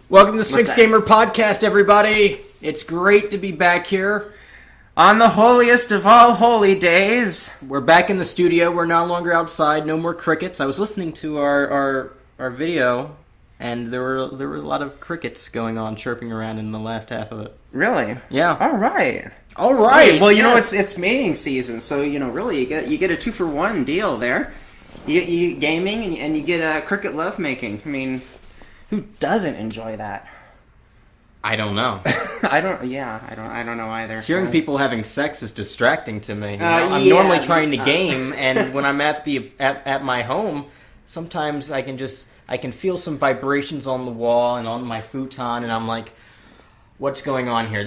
Welcome to the Sphinx Gamer podcast, everybody. It's great to be back here. On the holiest of all holy days. We're back in the studio. We're no longer outside. No more crickets. I was listening to our video, and there were a lot of crickets going on, chirping around in the last half of it. Really? Yeah. All right. Well, you know, it's mating season, so really you get a 2-for-1 deal there. You get gaming and you get cricket lovemaking. I mean, who doesn't enjoy that? I don't know. I don't know either. Hearing people having sex is distracting to me. I'm normally trying to game, and when I'm at my home, sometimes I can feel some vibrations on the wall and on my futon, and I'm like, what's going on here?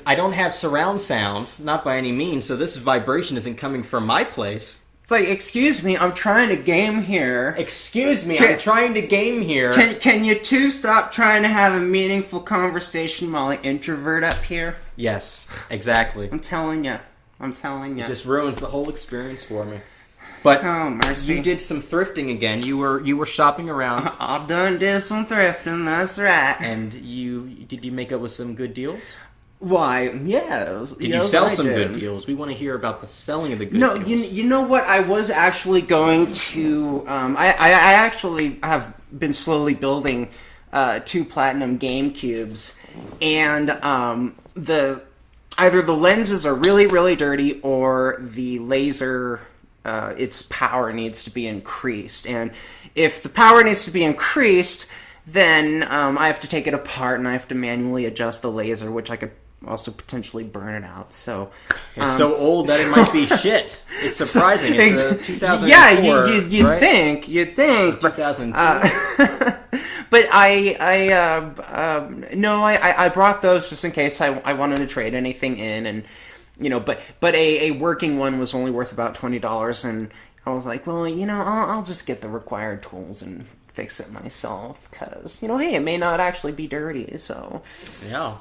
I don't have surround sound, not by any means, so this vibration isn't coming from my place. It's like, excuse me, I'm trying to game here. I'm trying to game here. Can you two stop trying to have a meaningful conversation while I introvert up here? Yes, exactly. I'm telling you. It just ruins the whole experience for me. But oh, mercy. You did some thrifting again. You were shopping around. I done did some thrifting, that's right. And did you make up with some good deals? Why, yeah. Did you sell some good deals? We want to hear about the selling of the good deals. No, you know what? I was actually going to... I actually have been slowly building 2 platinum GameCubes, and either the lenses are really, really dirty, or the laser, its power needs to be increased. And if the power needs to be increased, then I have to take it apart, and I have to manually adjust the laser, which I could also potentially burn it out. So it's so old that it might be shit. It's surprising. It's a 2004. Yeah, you'd right? think. 2002. But I brought those just in case I wanted to trade anything in, and but a working one was only worth about $20, and I was like, well, I'll just get the required tools and fix it myself, because hey, it may not actually be dirty, so yeah.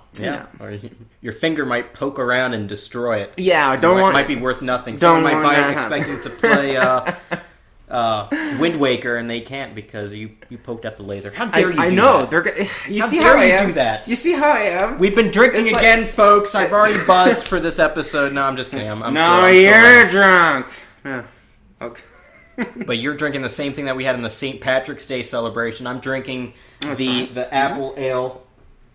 Or your finger might poke around and destroy it. Yeah, it might be worth nothing. Someone might buy it expecting to play Wind Waker, and they can't because you poked out the laser. How dare you do that? I know. You see how I am? Do that? You see how I am? We've been drinking again, folks. I've already buzzed for this episode. No, I'm just kidding. You're drunk. Yeah. Okay. But you're drinking the same thing that we had in the St. Patrick's Day celebration. I'm drinking the apple ale,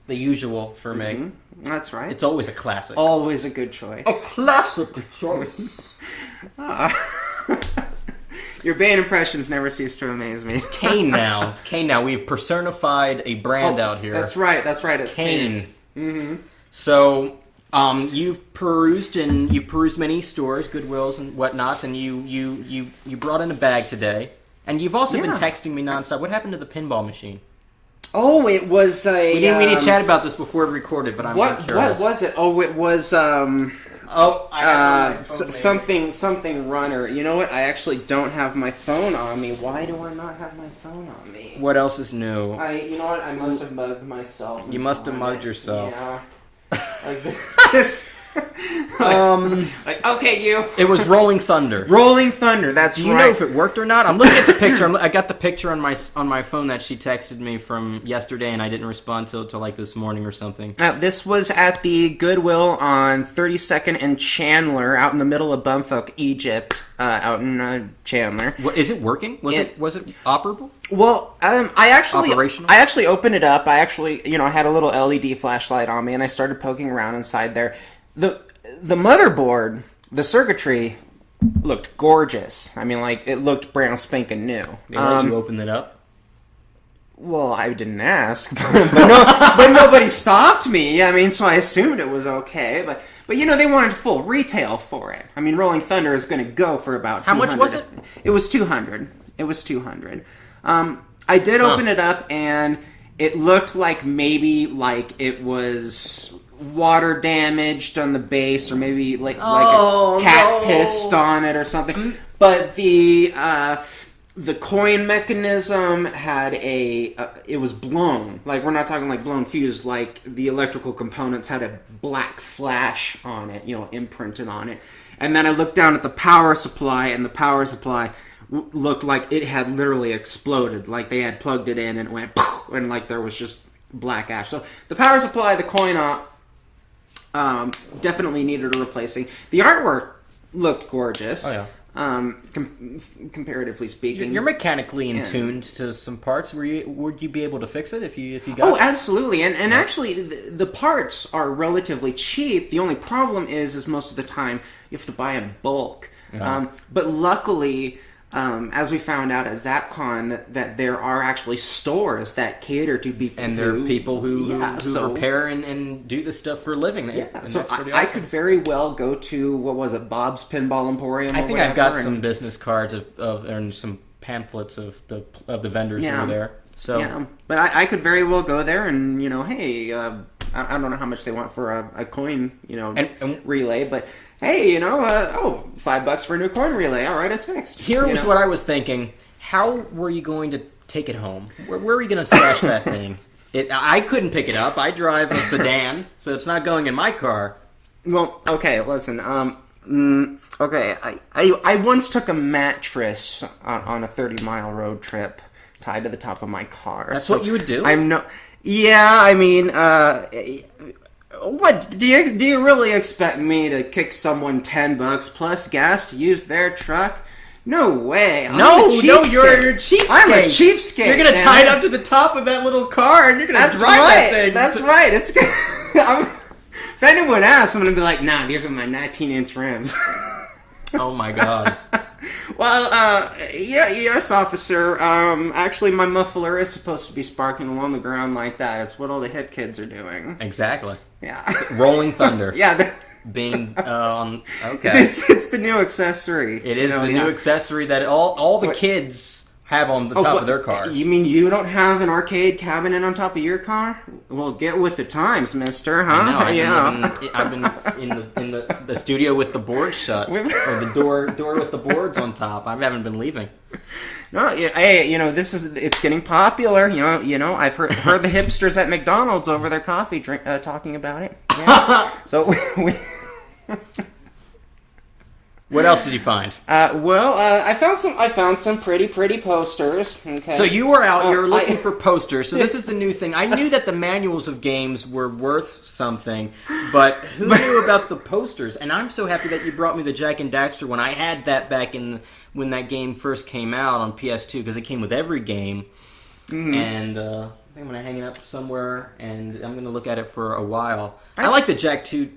the usual for me. That's right. It's always a classic. Always a good choice. A classic choice. Your Bane impressions never cease to amaze me. It's Kane now. We've personified a brand out here. That's right. It's Kane. Mm-hmm. So... You've perused many stores, Goodwills and whatnots, and you brought in a bag today, and you've also been texting me nonstop. What happened to the pinball machine? Oh, it was a... We didn't chat about this before we recorded, but I'm curious. What was it? Oh, it was something runner. You know what? I actually don't have my phone on me. Why do I not have my phone on me? What else is new? You know what? I must have mugged myself. You must have mugged yourself. Yeah. Like this. Okay, you. It was Rolling Thunder. Rolling Thunder. That's right. Do you know if it worked or not? I'm looking at the picture. I got the picture on my phone that she texted me from yesterday, and I didn't respond till like this morning or something. This was at the Goodwill on 32nd and Chandler, out in the middle of Bumfuck, Egypt. Out in Chandler. Is it working? Was it operable? Well, I actually opened it up. I had a little LED flashlight on me, and I started poking around inside there. The motherboard, the circuitry, looked gorgeous. I mean, like, it looked brand spanking new. They let you open it up? Well, I didn't ask, but nobody stopped me. I mean, so I assumed it was okay. But they wanted full retail for it. I mean, Rolling Thunder is going to go for about $200. How much was it? It was $200. I did open it up, and it looked like maybe it was water damaged on the base, or maybe like a cat pissed on it or something. But the coin mechanism had it was blown. Like, we're not talking like blown fuse. Like, the electrical components had a black flash on it, imprinted on it. And then I looked down at the power supply, and the power supply looked like it had literally exploded. Like they had plugged it in and it went poof, and like there was just black ash. So the power supply, the coin op, definitely needed a replacing. The artwork looked gorgeous. Oh yeah. Comparatively speaking, you're mechanically in tuned to some parts. Would you be able to fix it if you got? Oh, absolutely. And actually, the parts are relatively cheap. The only problem is most of the time you have to buy in bulk. But luckily, as we found out at ZapCon, that there are actually stores that cater to people. And there are people who repair and do this stuff for a living. So I could very well go to, what was it, Bob's Pinball Emporium? I think I've got some business cards and some pamphlets of the vendors who are there. So, yeah, but I could very well go there and, hey, I don't know how much they want for a coin, and relay, but hey, $5 for a new coin relay. All right, it's fixed. Here was what I was thinking. How were you going to take it home? Where were you going to stash that thing? I couldn't pick it up. I drive a sedan, so it's not going in my car. Well, okay, listen. Okay, I once took a mattress on a 30-mile road trip tied to the top of my car. That's what you would do? Yeah, I mean, what do you really expect me to kick someone $10 plus gas to use their truck? No way. No, you're a cheapskate. I'm a cheapskate. You're gonna tie it up to the top of that little car, and you're gonna drive that thing. That's right. If anyone asks, I'm gonna be like, nah, these are my 19-inch rims. Oh my god. Well, yes, officer. Actually, my muffler is supposed to be sparking along the ground like that. It's what all the hip kids are doing. Exactly. Yeah. Rolling Thunder. Yeah. Being okay. It's the new accessory. It is the new accessory that all the kids have on the top of their cars. You mean you don't have an arcade cabinet on top of your car? Well, get with the times, mister, huh? I know. I've been in the studio with the board shut, or the door with the boards on top. I haven't been leaving. No, hey, it's getting popular. I've heard the hipsters at McDonald's over their coffee talking about it. Yeah. So we What else did you find? I found some pretty posters. Okay. So you were out. You were looking for posters. So this is the new thing. I knew that the manuals of games were worth something, but who knew about the posters? And I'm so happy that you brought me the Jack and Daxter one. I had that back when that game first came out on PS2 because it came with every game. Mm-hmm. And I think I'm going to hang it up somewhere, and I'm going to look at it for a while. I like the Jack 2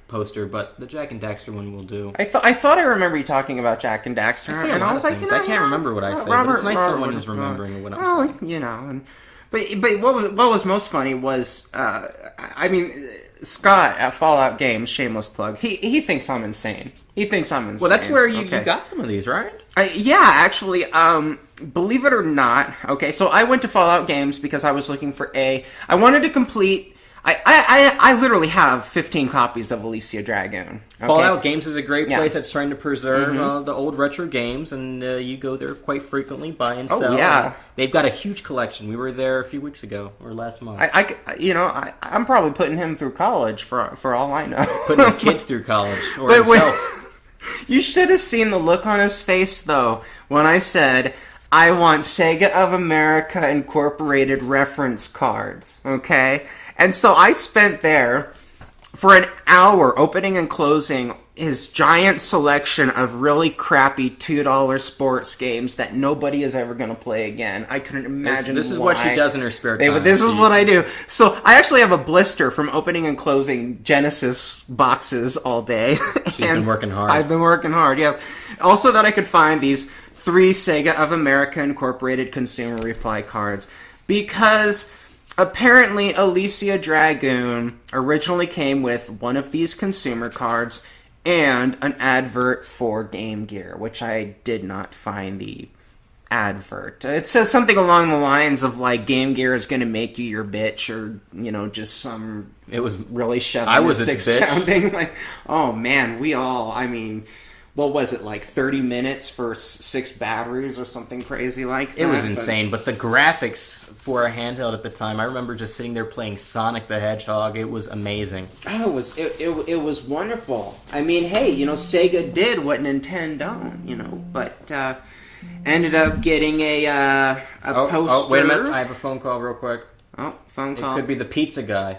poster, but the Jack and Daxter one will do. I thought I remember you talking about Jack and Daxter, and I was like, I can't remember what I said. But it's nice someone is remembering what I'm saying. But what was most funny was, Scott at Fallout Games, shameless plug. He thinks I'm insane. Well, that's where you got some of these, right? Actually, believe it or not. Okay, so I went to Fallout Games because I was looking for I wanted to complete. I literally have 15 copies of Elysia Dragoon. Okay? Fallout Games is a great place that's trying to preserve the old retro games, and you go there quite frequently, buy and sell. Oh, yeah. They've got a huge collection. We were there a few weeks ago, or last month. I'm probably putting him through college for all I know. Putting his kids through college, or himself. You should have seen the look on his face, though, when I said, I want Sega of America Incorporated reference cards, okay? And so I spent there for an hour opening and closing his giant selection of really crappy $2 sports games that nobody is ever going to play again. I couldn't imagine This is what she does in her spare time. This is what I do. So I actually have a blister from opening and closing Genesis boxes all day. She's been working hard. I've been working hard, yes. Also that I could find these 3 Sega of America Incorporated consumer reply cards. Because apparently Elysia Dragoon originally came with one of these consumer cards and an advert for Game Gear, which I did not find the advert. It says something along the lines of, like, Game Gear is going to make you your bitch, or, just some... It was really chauvinistic sounding. Like, oh, man, what was it, like 30 minutes for 6 batteries or something crazy like that? It was insane, but the graphics for a handheld at the time, I remember just sitting there playing Sonic the Hedgehog. It was amazing. Oh, it was wonderful. I mean, hey, Sega did what Nintendo don't, but Ended up getting a poster. Oh, wait a minute. I have a phone call real quick. Oh, phone call. It could be the pizza guy.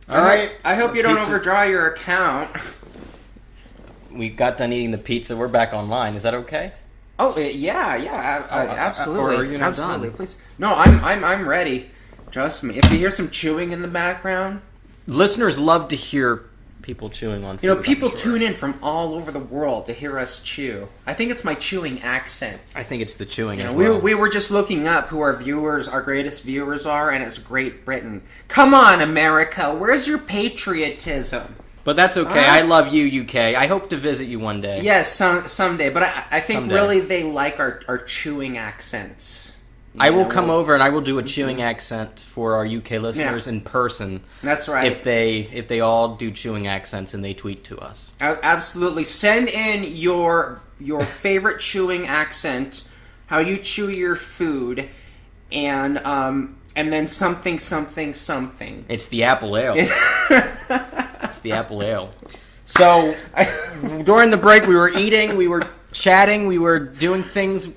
All right. I hope you don't overdraw your account. We got done eating the pizza. We're back online. Is that okay? Oh yeah, absolutely. Or are you not absolutely, done? Please. No, I'm ready. Trust me. If you hear some chewing in the background, listeners love to hear people chewing on food. People tune in from all over the world to hear us chew. I think it's my chewing accent. I think it's the chewing as well. We were just looking up who our greatest viewers are, and it's Great Britain. Come on, America. Where's your patriotism? But that's okay. I love you, UK. I hope to visit you one day. Yes, someday. But I think really they like our chewing accents. I will come over and I will do a chewing accent for our UK listeners in person. That's right. If they all do chewing accents and they tweet to us. Absolutely. Send in your favorite chewing accent, how you chew your food, and then something. It's the apple ale. It's the apple ale. So during the break, we were eating, we were chatting, we were doing things.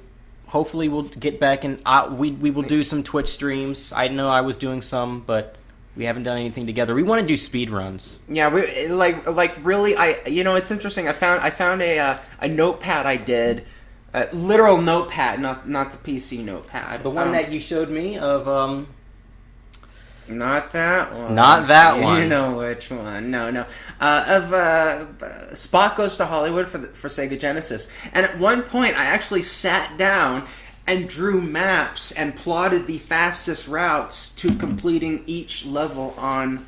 Hopefully we'll get back and we will do some Twitch streams. I know I was doing some, but we haven't done anything together. We want to do speed runs. Yeah, we like really. It's interesting. I found a notepad. I did a literal notepad, not the PC notepad. The one that you showed me of. Not that one. Not that one. You know which one. No. Spot Goes to Hollywood for Sega Genesis. And at one point, I actually sat down and drew maps and plotted the fastest routes to completing each level on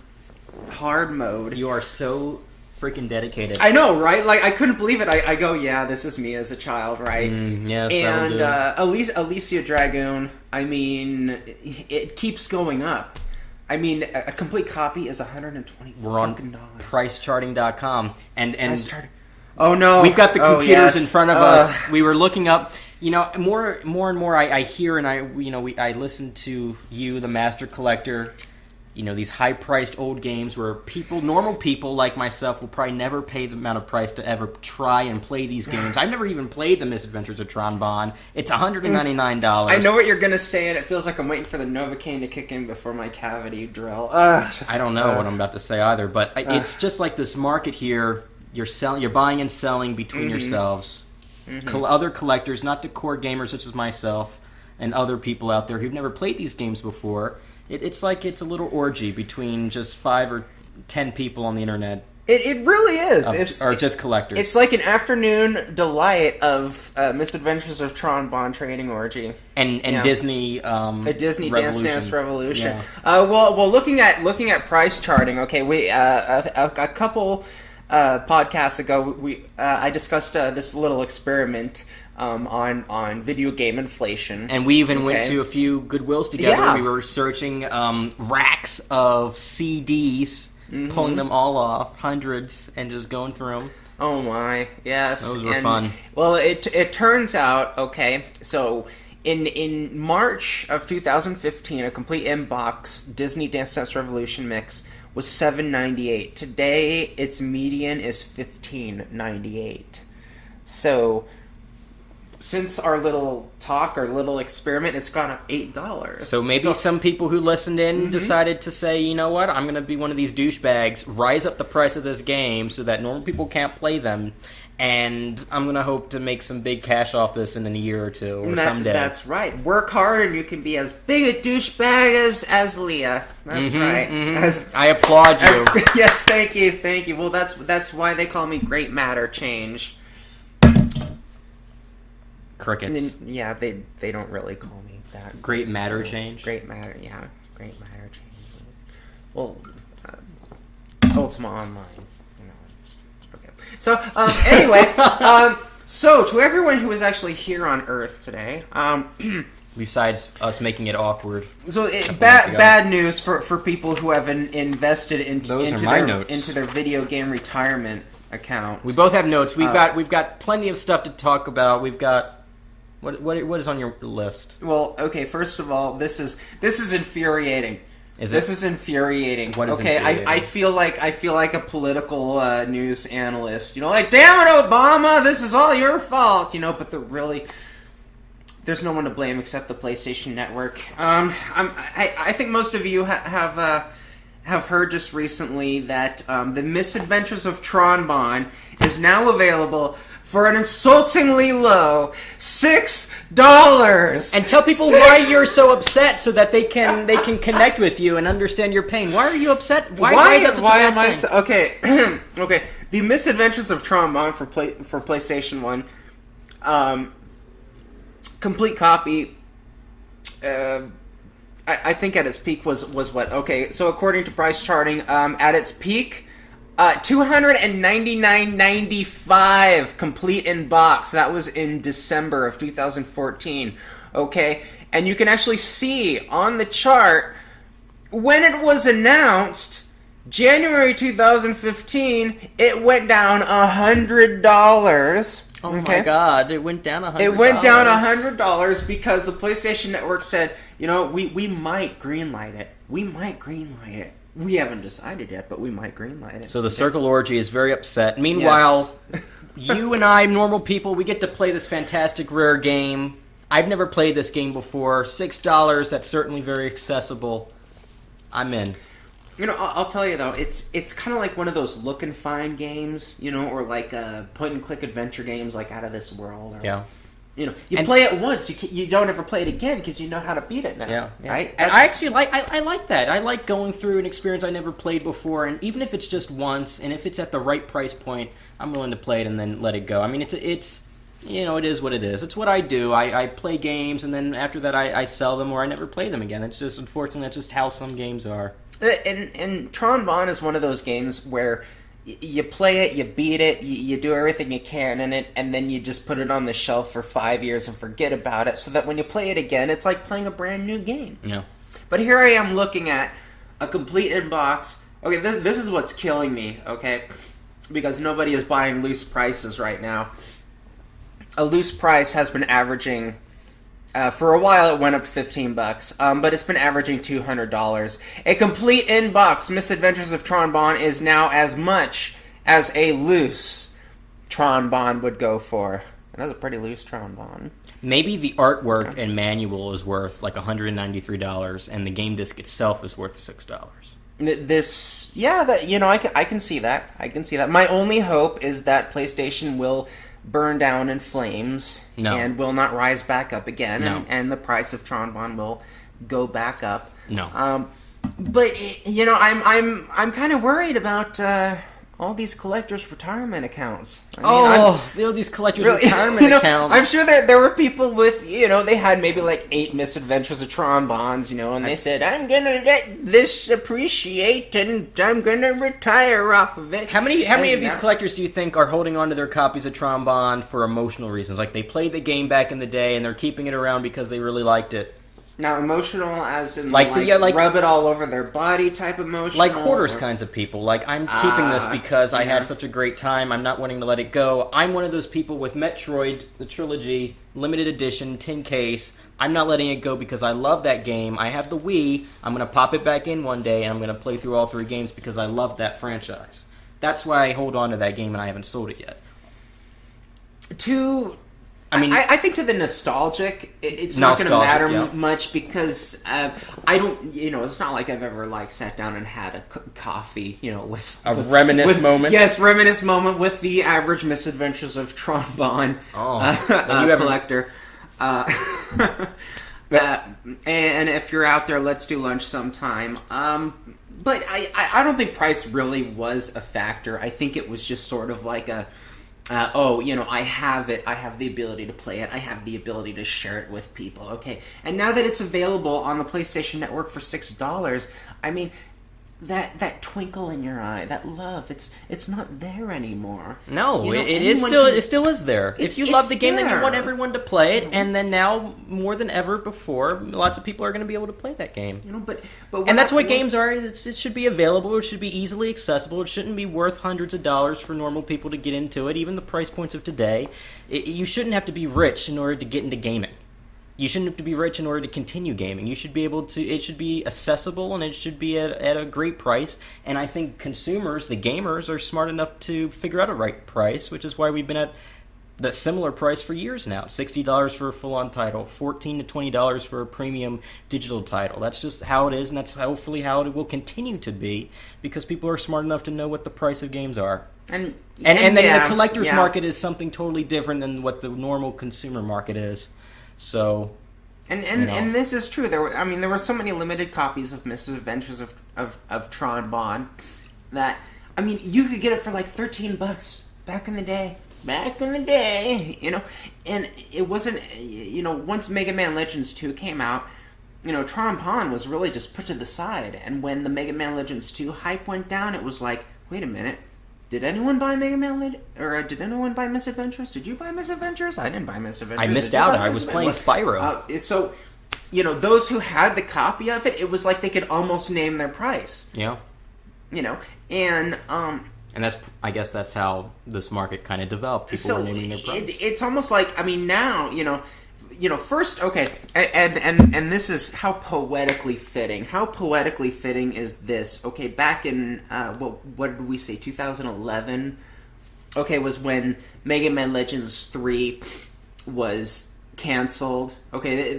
hard mode. You are so freaking dedicated. I know, right? Like, I couldn't believe it. I go, yeah, this is me as a child, right? Yes, and Alicia Dragoon, I mean, it keeps going up. I mean, a complete copy is $120. We're on pricecharting.com. And oh, no. We've got the computers in front of us. We were looking up, more and more I hear and I listen to you, the master collector, these high-priced old games where normal people like myself will probably never pay the amount of price to ever try and play these games. I've never even played the Misadventures of Tron Bonne. It's $199. I know what you're going to say, and it feels like I'm waiting for the Novocaine to kick in before my cavity drill. I don't know what I'm about to say either, but it's just like this market here. You're buying and selling between yourselves. Other collectors, not the core gamers such as myself, and other people out there who've never played these games before. It's like it's a little orgy between just 5 or 10 people on the internet. It really is. Or just collectors. It's like an afternoon delight of Misadventures of Tron Bonne trading orgy. And Disney a Disney Revolution. Dance Revolution. Yeah. Well, looking at price charting, okay, we a couple podcasts ago I discussed this little experiment on video game inflation. And we even went to a few Goodwills together. Yeah. We were searching racks of CDs, pulling them all off, hundreds, and just going through them. Oh my, yes. Those were fun. Well, it turns out, okay, so in March of 2015, a complete inbox Disney Dance Dance Revolution mix was $7.98. Today, its median is $15.98. So since our little talk, our little experiment, it's gone up $8. So maybe some people who listened in decided to say, you know what, I'm going to be one of these douchebags, rise up the price of this game so that normal people can't play them, and I'm going to hope to make some big cash off this in a year or two, or someday. That's right. Work hard and you can be as big a douchebag as Leah. That's right. I applaud you. Yes, thank you. Well, that's why they call me Great Matter Change. Crickets. Yeah, they don't really call me that. Great Matter Change? Great Matter, yeah. Great Matter Change. Well, Ultima Online. Okay. So, anyway, so to everyone who is actually here on Earth today, besides us making it awkward. So bad news for people who have invested into their video game retirement account. We both have notes. We've got plenty of stuff to talk about. We've got what is on your list? Well, okay. First of all, this is infuriating. This is infuriating. What is okay? infuriating? I feel like a political news analyst. Like, damn it, Obama, this is all your fault. But the there's no one to blame except the PlayStation Network. I think most of you have heard just recently that the Misadventures of Tron Bonne is now available for an insultingly low $6. And tell people why you're so upset so that they can connect with you and understand your pain. Why are you upset? Why is that such a bad thing? Okay, okay. The Misadventures of Tron Bonne for PlayStation 1, complete copy. I think at its peak was what? Okay, so according to price charting, at its peak, $299.95 complete in box. That was in December of 2014. Okay, and you can actually see on the chart when it was announced, January 2015, it went down $100. Oh my God! It went down $100. It went down $100 because the PlayStation Network said, you know, we might greenlight it. We might greenlight it. We haven't decided yet, but we might greenlight it. So the Circle Orgy is very upset. Meanwhile, you and I, normal people, we get to play this fantastic rare game. I've never played this game before. $6, that's certainly very accessible. I'm in. You know, I'll tell you though, it's kind of like one of those look and find games, you know, or like point and click adventure games like Out of This World. Or, yeah. You know, you play it once, you don't ever play it again because you know how to beat it now. Yeah. Right? And I actually like that. I like going through an experience I never played before, and even if it's just once, and if it's at the right price point, I'm willing to play it and then let it go. I mean, it's you know, it is what it is. It's what I do. I play games, and then after that I sell them or I never play them again. It's just, unfortunately, that's just how some games are. And Tron Bonne is one of those games where you play it, you beat it, you do everything you can in it, and then you just put it on the shelf for 5 years and forget about it, so that when you play it again, it's like playing a brand new game. Yeah. But here I am looking at a complete in-box. Okay, this is what's killing me, okay? Because nobody is buying loose prices right now. A loose price has been averaging... for a while, it went up $15, but it's been averaging $200. A complete in-box Misadventures of Tron Bonne is now as much as a loose Tron Bonne would go for. And that's a pretty loose Tron Bonne. Maybe the artwork and manual is worth like $193, and the game disc itself is worth $6. I can see that. I can see that. My only hope is that PlayStation will burn down in flames and will not rise back up again, and the price of Tron Bonne will go back up. But you know, I'm kind of worried about all these collectors' retirement accounts. These collectors' retirement accounts. I'm sure there were people with, you know, they had maybe like 8 Misadventures of Tron Bonnes, you know, and they said, I'm gonna let this appreciate and I'm gonna retire off of it. How many of these collectors do you think are holding on to their copies of Tron Bonne for emotional reasons? Like they played the game back in the day and they're keeping it around because they really liked it. Now, emotional as in like rub it all over their body type emotional? Like hoarders kinds of people. Like, I'm keeping this because I had such a great time. I'm not wanting to let it go. I'm one of those people with Metroid, the trilogy, limited edition, tin case. I'm not letting it go because I love that game. I have the Wii. I'm going to pop it back in one day, and I'm going to play through all 3 games because I love that franchise. That's why I hold on to that game, and I haven't sold it yet. I think to the nostalgic, it's not going to matter much because I don't, you know, it's not like I've ever like sat down and had a coffee, you know, with reminisce moment. Yes, reminisce moment with the average Misadventures of Tron Bonne collector. And if you're out there, let's do lunch sometime. But I don't think price really was a factor. I think it was just sort of like a. You know, I have it. I have the ability to play it. I have the ability to share it with people. Okay, and now that it's available on the PlayStation Network for $6, I mean, that twinkle in your eye, that love, it's not there anymore. No, you know, it still is there. If you love the game, then you want everyone to play it, and then now more than ever before, lots of people are going to be able to play that game. You know, but and that's what games are. It should be available. It should be easily accessible. It shouldn't be worth hundreds of dollars for normal people to get into it. Even the price points of today, you shouldn't have to be rich in order to get into gaming. You shouldn't have to be rich in order to continue gaming. You should be able to. It should be accessible, and it should be at a great price. And I think consumers, the gamers, are smart enough to figure out a right price, which is why we've been at the similar price for years now. $60 for a full-on title, $14 to $20 for a premium digital title. That's just how it is, and that's hopefully how it will continue to be, because people are smart enough to know what the price of games are. And then the collector's market is something totally different than what the normal consumer market is. So, and this is true. There were so many limited copies of Misadventures of Tron Bonne that, I mean, you could get it for like $13 back in the day. And it wasn't, once Mega Man Legends 2 came out, Tron Bonne was really just put to the side. And when the Mega Man Legends 2 hype went down, it was like, wait a minute. Did anyone buy Mega Man or did anyone buy Misadventures? Did you buy Misadventures? I didn't buy Misadventures. I missed out. I was playing Spyro. So, those who had the copy of it, it was like they could almost name their price. Yeah. And I guess that's how this market kind of developed. People were naming their price. It's almost like, I mean, now, first, okay, and this is how poetically fitting. How poetically fitting is this? Okay, back in, what did we say, 2011? Okay, was when Mega Man Legends 3 was canceled. Okay,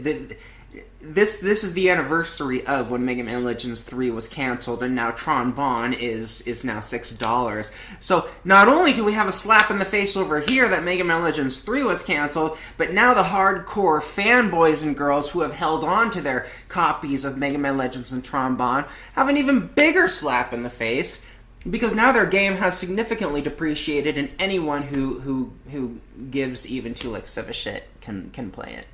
this is the anniversary of when Mega Man Legends 3 was canceled, and now Tron Bonne is now $6. So not only do we have a slap in the face over here that Mega Man Legends 3 was canceled, but now the hardcore fanboys and girls who have held on to their copies of Mega Man Legends and Tron Bonne have an even bigger slap in the face, because now their game has significantly depreciated, and anyone who gives even 2 licks of a shit can play it.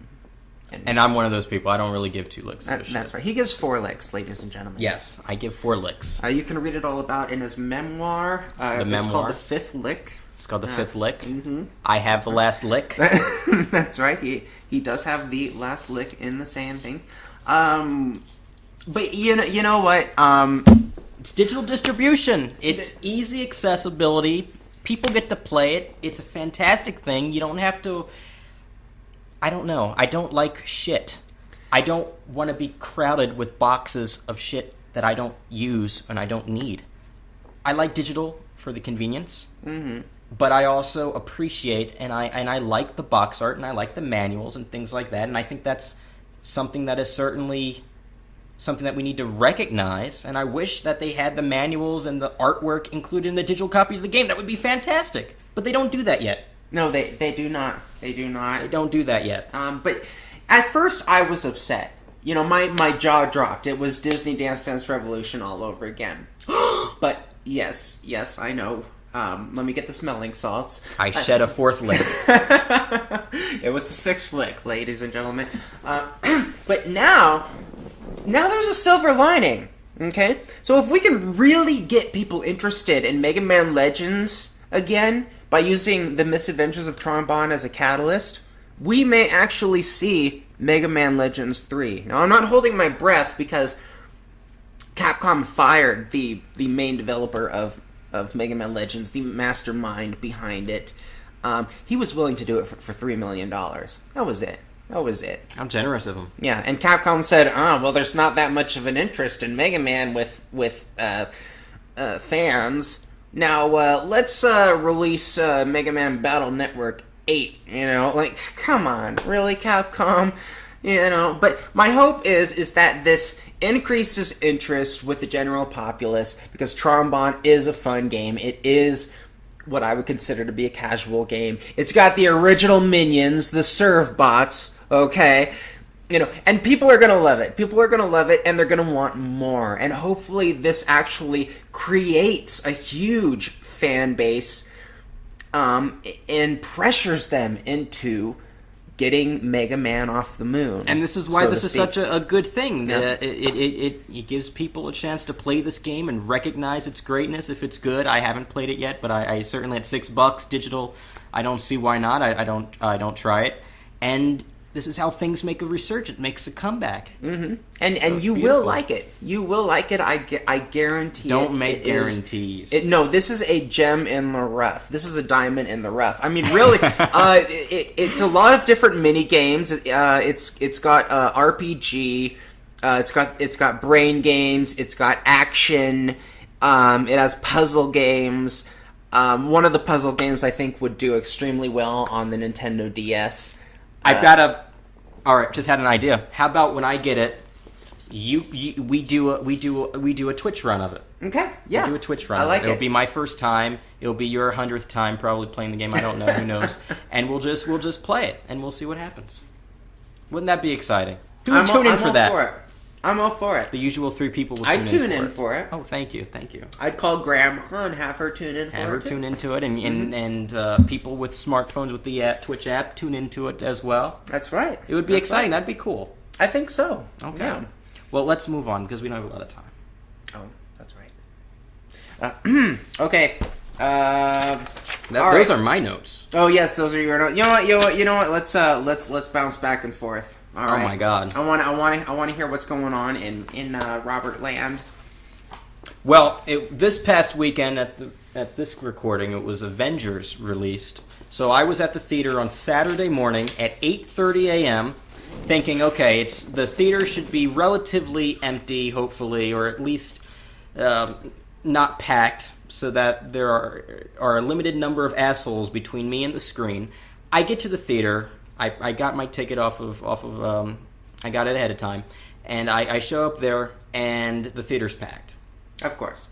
And I'm one of those people. I don't really give 2 licks of a shit. That's right. He gives 4 licks, ladies and gentlemen. Yes, I give 4 licks. You can read it all about in his memoir. It's called The Fifth Lick. It's called The Fifth Lick. Mm-hmm. I have the last lick. That's right. He does have the last lick in the saying thing. But you know what? It's digital distribution. It's easy accessibility. People get to play it. It's a fantastic thing. You don't have to... I don't know. I don't like shit. I don't want to be crowded with boxes of shit that I don't use and I don't need. I like digital for the convenience, but I also appreciate and I like the box art and I like the manuals and things like that. And I think that's something that is certainly something that we need to recognize. And I wish that they had the manuals and the artwork included in the digital copy of the game. That would be fantastic. But they don't do that yet. No, they do not. They do not. They don't do that yet. But at first, I was upset. My jaw dropped. It was Disney Dance Dance Revolution all over again. But yes, I know. Let me get the smelling salts. I shed a 4th lick. It was the 6th lick, ladies and gentlemen. But now there's a silver lining. Okay, so if we can really get people interested in Mega Man Legends again, by using the Misadventures of Tron Bonne as a catalyst, we may actually see Mega Man Legends 3. Now, I'm not holding my breath because Capcom fired the main developer of Mega Man Legends, the mastermind behind it. He was willing to do it for $3 million. That was it. How generous of him. Yeah, and Capcom said, well, there's not that much of an interest in Mega Man with fans. Now, let's release Mega Man Battle Network 8, come on, really, Capcom? But my hope is that this increases interest with the general populace, because Tron Bonne is a fun game. It is what I would consider to be a casual game. It's got the original minions, the serve bots, okay? And people are going to love it. People are going to love it, and they're going to want more. And hopefully this actually creates a huge fan base and pressures them into getting Mega Man off the moon. And this is why this is such a good thing. Yeah. It gives people a chance to play this game and recognize its greatness if it's good. I haven't played it yet, but I certainly at $6 digital, I don't see why not. I don't try it. And this is how things make a resurgence. It makes a comeback. Mm-hmm. And you will like it. You will like it. I guarantee. Don't make guarantees. No, this is a gem in the rough. This is a diamond in the rough. I mean, really, it's a lot of different mini games. It's got RPG. It's got brain games. It's got action. It has puzzle games. One of the puzzle games I think would do extremely well on the Nintendo DS. All right, just had an idea. How about when I get it, we do a Twitch run of it. Okay, yeah. We do a Twitch run. I like it. It'll be my first time. It'll be your 100th time probably playing the game. I don't know. Who knows? And we'll just play it and we'll see what happens. Wouldn't that be exciting? Tune in for that. I'm all for it. The usual 3 people will I'd tune in for it. Oh, thank you. I'd call Grandma and have her tune in for it. Have her tune into it, and people with smartphones with the Twitch app tune into it as well. That's right. It would be exciting. That'd be cool. I think so. Okay. Yeah. Well, let's move on because we don't have a lot of time. Oh, that's right. Okay. Those are my notes. Oh yes, those are your notes. You know what? Let's bounce back and forth. All right. Oh my God! I want to hear what's going on in Robert Land. Well, this past weekend at this recording, it was Avengers released. So I was at the theater on Saturday morning at 8:30 a.m. thinking, okay, the theater should be relatively empty, hopefully, or at least not packed, so that there are a limited number of assholes between me and the screen. I get to the theater. I got my ticket I got it ahead of time, and I show up there, and the theater's packed. Of course.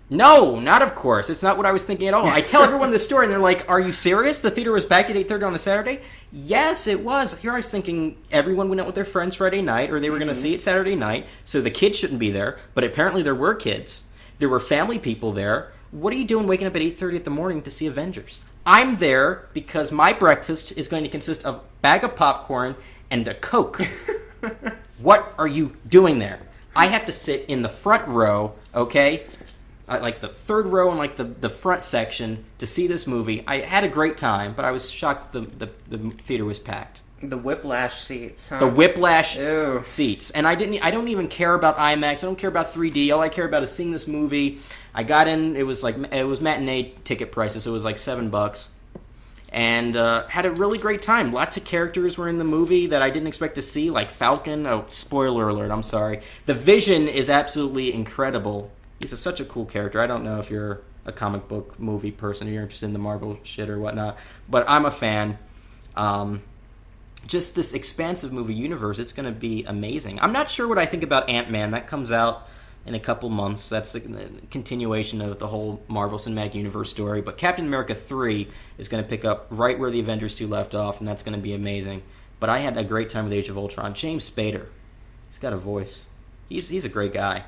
No, not of course. It's not what I was thinking at all. I tell everyone this story, and they're like, are you serious? The theater was packed at 8:30 on a Saturday? Yes, it was. Here I was thinking everyone went out with their friends Friday night, or they were going to see it Saturday night, so the kids shouldn't be there, but apparently there were kids. There were family people there. What are you doing waking up at 8:30 in the morning to see Avengers? I'm there because my breakfast is going to consist of a bag of popcorn and a Coke. What are you doing there? I have to sit in the front row, okay? Like the third row and like the front section to see this movie. I had a great time, but I was shocked the theater was packed. The whiplash seats, huh? The whiplash Ew. seats. And I don't even care about IMAX. I don't care about 3D. All I care about is seeing this movie. I got in. It was matinee ticket prices. So it was like $7, and had a really great time. Lots of characters were in the movie that I didn't expect to see, like Falcon. Oh, spoiler alert! I'm sorry. The Vision is absolutely incredible. He's such a cool character. I don't know if you're a comic book movie person or you're interested in the Marvel shit or whatnot, but I'm a fan. Just this expansive movie universe, it's going to be amazing. I'm not sure what I think about Ant-Man. That comes out in a couple months. That's the continuation of the whole Marvel Cinematic Universe story. But Captain America 3 is going to pick up right where the Avengers 2 left off, and that's going to be amazing. But I had a great time with Age of Ultron. James Spader, he's got a voice. He's a great guy.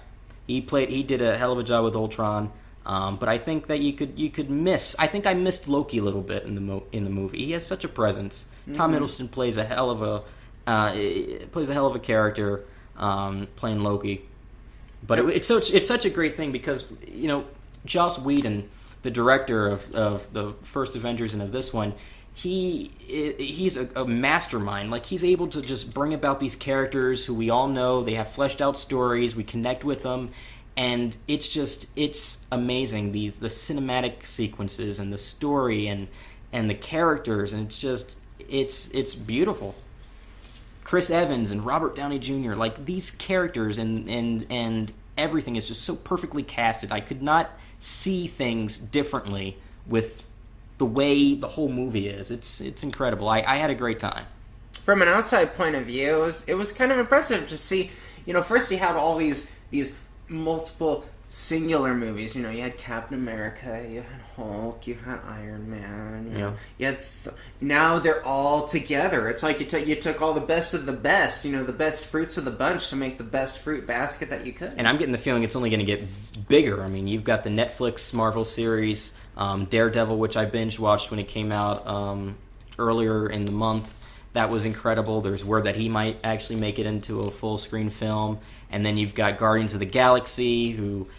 He did a hell of a job with Ultron. But I think that you could miss. I think I missed Loki a little bit in the movie. He has such a presence. Mm-hmm. Tom Hiddleston plays a hell of a character playing Loki. But it's such a great thing because Joss Whedon, the director of the first Avengers and of this one, he's a mastermind. Like, he's able to just bring about these characters who we all know. They have fleshed out stories. We connect with them. And it's amazing, the cinematic sequences and the story and the characters, and it's beautiful. Chris Evans and Robert Downey Jr., like, these characters and everything is just so perfectly casted. I could not see things differently with the way the whole movie is. It's incredible. I had a great time. From an outside point of view, it was kind of impressive to see. First you had all these multiple singular movies. You had Captain America, you had Hulk, you had Iron Man. You had now they're all together. It's like you took all the best of the best. The best fruits of the bunch to make the best fruit basket that you could. And I'm getting the feeling it's only going to get bigger. I mean, you've got the Netflix Marvel series, Daredevil, which I binge watched when it came out earlier in the month. That was incredible. There's word that he might actually make it into a full screen film. And then you've got Guardians of the Galaxy, who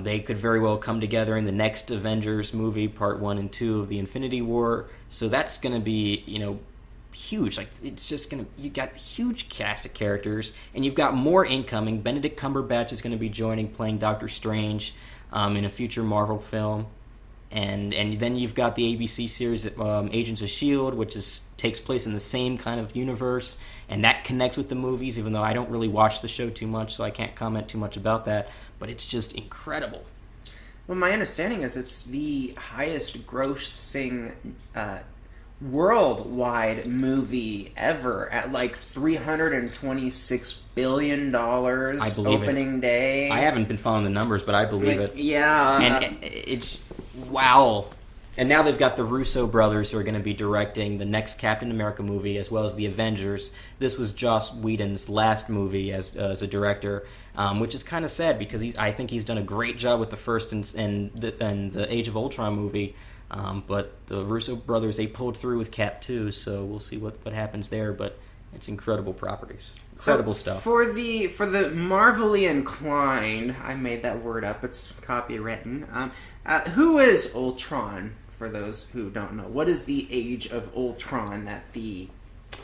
they could very well come together in the next Avengers movie, Part 1 and 2 of the Infinity War. So that's going to be, huge. Like, it's just going to... You got huge cast of characters, and you've got more incoming. Benedict Cumberbatch is going to be joining, playing Doctor Strange in a future Marvel film. And then you've got the ABC series Agents of S.H.I.E.L.D., which takes place in the same kind of universe, and that connects with the movies, even though I don't really watch the show too much, so I can't comment too much about that. But it's just incredible. Well, my understanding is it's the highest grossing worldwide movie ever at like $326 billion opening day. I haven't been following the numbers, but I believe it. Yeah. And it's... Wow. And now they've got the Russo brothers who are going to be directing the next Captain America movie, as well as the Avengers. This was Joss Whedon's last movie as a director, which is kind of sad because I think he's done a great job with the first and the Age of Ultron movie. But the Russo brothers, they pulled through with Cap 2, so we'll see what happens there. But it's incredible properties, incredible stuff. For the Marvel-y inclined, I made that word up. It's copywritten. Who is Ultron? For those who don't know, what is the Age of Ultron that the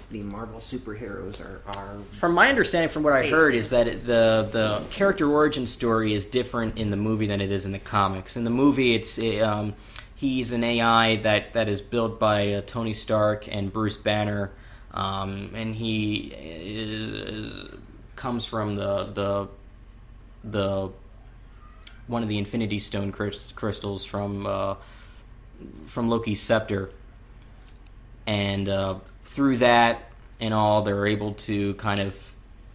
Marvel superheroes are? From my understanding, from what I heard, is that the character origin story is different in the movie than it is in the comics. In the movie, he's an AI that is built by Tony Stark and Bruce Banner, and he comes from the one of the Infinity Stone crystals from Loki's scepter, and through that and all, they're able to kind of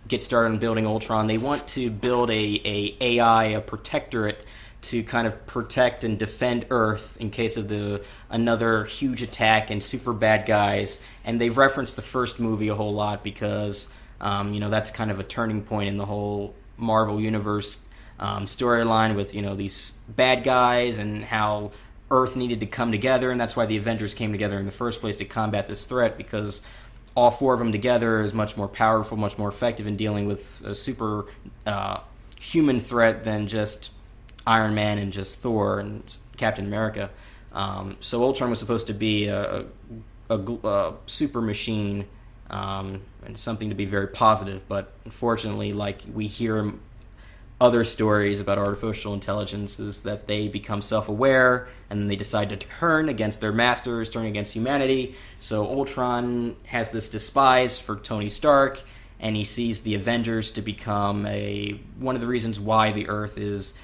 get started on building Ultron. They want to build a AI, a protectorate, to kind of protect and defend Earth in case of another huge attack and super bad guys. And they've referenced the first movie a whole lot because that's kind of a turning point in the whole Marvel Universe storyline with these bad guys and how Earth needed to come together, and that's why the Avengers came together in the first place to combat this threat, because all four of them together is much more powerful, much more effective in dealing with a super human threat than just Iron Man and just Thor and Captain America. So Ultron was supposed to be a super machine and something to be very positive, but unfortunately, like we hear other stories about artificial intelligences, that they become self-aware and then they decide to turn against their masters, turn against humanity. So Ultron has this despise for Tony Stark, and he sees the Avengers to become one of the reasons why the Earth is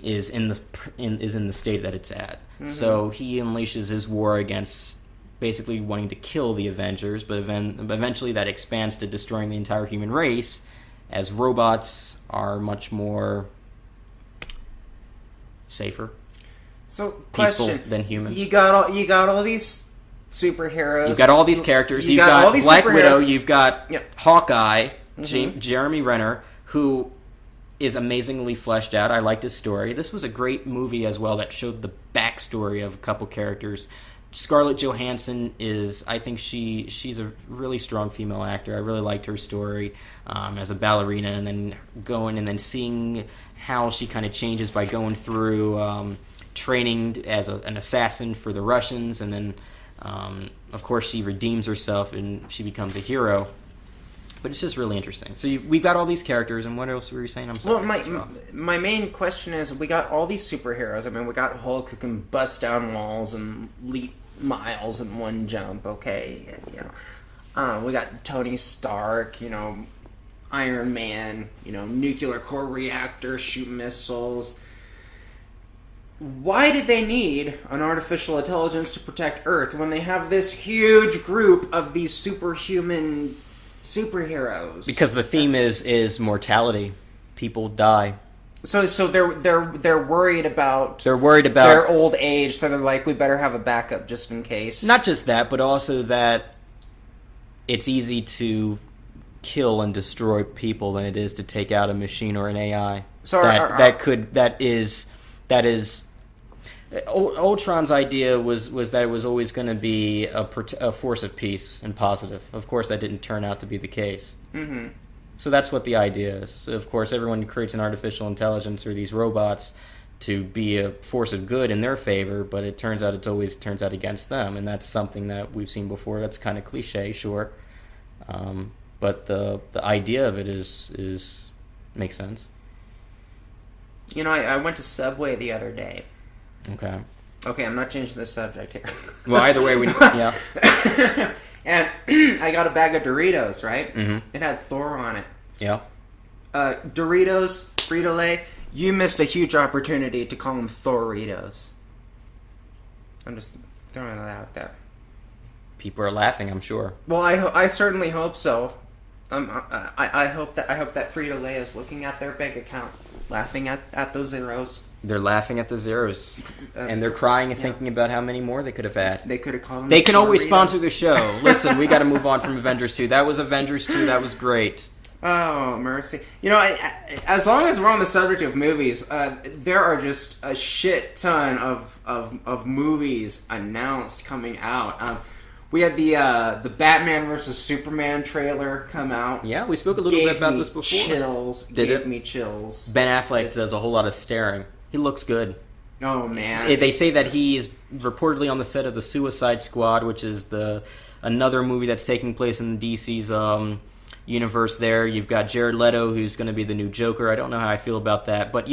in the state that it's at. Mm-hmm. So he unleashes his war against basically wanting to kill the Avengers, but eventually that expands to destroying the entire human race, as robots are much more safer, peaceful than humans. You got all these superheroes. You've got all these characters. You've got Black Widow. You've got Hawkeye, Jeremy Renner, who is amazingly fleshed out. I liked his story. This was a great movie as well that showed the backstory of a couple characters. Scarlett Johansson I think she's a really strong female actor. I really liked her story as a ballerina, and then seeing how she kind of changes by going through training as an assassin for the Russians, and then of course she redeems herself and she becomes a hero. But it's just really interesting. So we've got all these characters, and what else were you saying? I'm sorry. Well, my main question is, we got all these superheroes. I mean, we got Hulk who can bust down walls and leap miles in one jump. Okay, we got Tony Stark. Iron Man. Nuclear core reactor, shoot missiles. Why did they need an artificial intelligence to protect Earth when they have this huge group of these superhuman superheroes? Because the theme is mortality. People die. So they're worried about their old age, so they're like, we better have a backup just in case. Not just that, but also that it's easy to kill and destroy people than it is to take out a machine or an AI. So Ultron's idea was that it was always going to be a force of peace and positive. Of course, that didn't turn out to be the case. Mm-hmm. So that's what the idea is. Of course, everyone creates an artificial intelligence or these robots to be a force of good in their favor, but it always turns out against them, and that's something that we've seen before. That's kind of cliche, sure, but the idea of it is makes sense. I went to Subway the other day. Okay, I'm not changing the subject here. Well, either way, yeah. And I got a bag of Doritos, right? Mm-hmm. It had Thor on it. Yeah. Doritos, Frito-Lay. You missed a huge opportunity to call them Thoritos. I'm just throwing that out there. People are laughing, I'm sure. Well, I certainly hope so. I hope that Frito-Lay is looking at their bank account, laughing at those zeros. They're laughing at the zeros, and they're crying and thinking about how many more they could have had. They could have called them. They can always sponsor the show. Listen, we got to move on from Avengers 2. That was Avengers 2. That was great. Oh, mercy. You know, as long as we're on the subject of movies, there are just a shit ton of movies announced coming out. We had the Batman vs. Superman trailer come out. Yeah, we spoke a little bit about this before. Gave me chills. Ben Affleck does a whole lot of staring. He looks good. Oh, man. They say that he is reportedly on the set of the Suicide Squad, which is another movie that's taking place in the DC's universe there. You've got Jared Leto, who's going to be the new Joker. I don't know how I feel about that. But,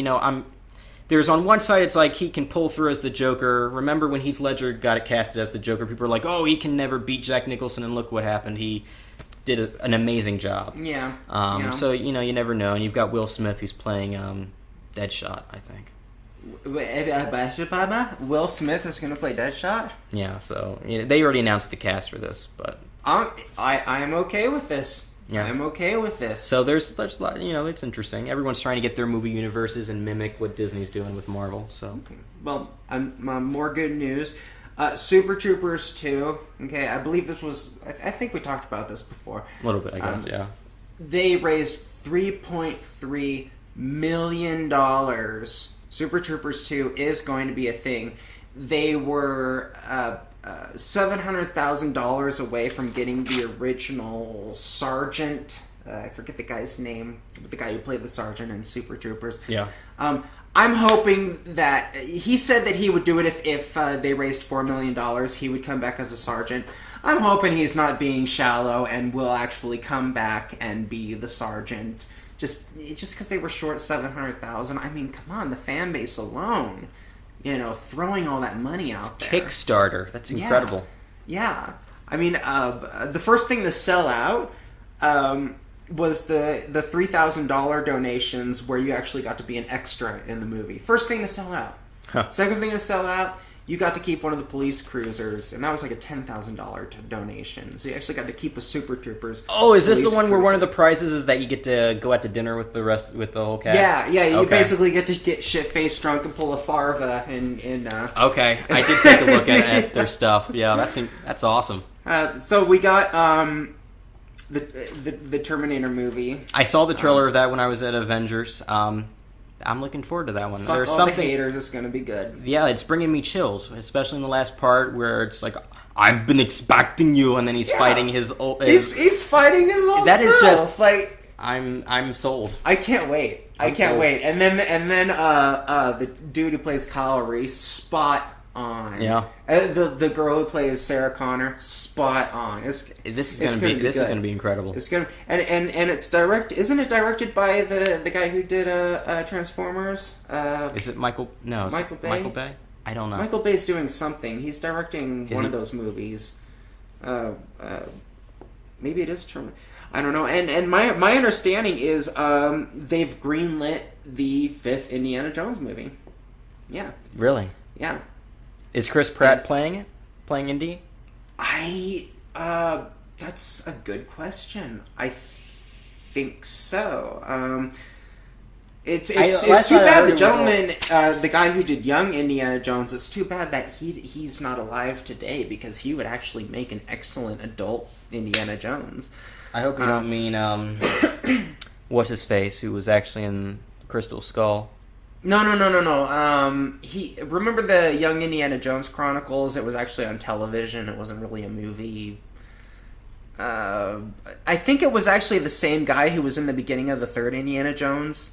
there's on one side, it's like he can pull through as the Joker. Remember when Heath Ledger got it casted as the Joker? People were like, oh, he can never beat Jack Nicholson, and look what happened. He did an amazing job. Yeah. So, you never know. And you've got Will Smith, who's playing Deadshot, I think. Will Smith is going to play Deadshot? Yeah, so they already announced the cast for this, but I am okay with this. Yeah. I'm okay with this. So there's a lot, it's interesting. Everyone's trying to get their movie universes and mimic what Disney's doing with Marvel. So, well, more good news. Super Troopers 2. Okay, I believe this was. I think we talked about this before. A little bit, I guess. Yeah. They raised $3.3 million. Super Troopers 2 is going to be a thing. They were $700,000 away from getting the original Sergeant. I forget the guy's name, but the guy who played the Sergeant in Super Troopers. Yeah. I'm hoping that he said that he would do it if they raised $4 million. He would come back as a Sergeant. I'm hoping he's not being shallow and will actually come back and be the Sergeant. Just because they were short $700,000. I mean, come on, the fan base alone. Throwing all that money out there. Kickstarter. That's incredible. Yeah. I mean, the first thing to sell out was the $3,000 donations where you actually got to be an extra in the movie. First thing to sell out. Huh. Second thing to sell out, you got to keep one of the police cruisers, and that was like a $10,000 donation. So you actually got to keep a Super Troopers. Oh, is this the one where one of the prizes is that you get to go out to dinner with the whole cast? Yeah. You basically get to get shit-faced drunk and pull a Farva in Okay, I did take a look at their stuff. Yeah, that's awesome. So we got the Terminator movie. I saw the trailer of that when I was at Avengers. I'm looking forward to that one. Fuck There's all something. The haters, it's going to be good. Yeah, it's bringing me chills, especially in the last part where it's like, I've been expecting you, and then he's fighting his old. He's fighting his old. That self. Is just like I'm sold. I can't wait. I can't wait. And then the dude who plays Kyle Reese, spot on. Yeah. The girl who plays Sarah Connor, spot on. This is going to be incredible. It's going and it's isn't it directed by the guy who did Transformers? Is it Michael? No, Michael Bay. Michael Bay. I don't know. Michael Bay's doing something. He's directing one of those movies. Maybe it is Terminator. I don't know. And my understanding is they've greenlit the 5th Indiana Jones movie. Yeah. Really? Yeah. Is Chris Pratt playing it? Playing Indy? That's a good question. I think so. It's too bad the gentleman, the guy who did young Indiana Jones, it's too bad that he's not alive today, because he would actually make an excellent adult Indiana Jones. I hope you don't mean, what's his face, who was actually in Crystal Skull. No. Remember the Young Indiana Jones Chronicles? It was actually on television. It wasn't really a movie. I think it was actually the same guy who was in the beginning of the 3rd Indiana Jones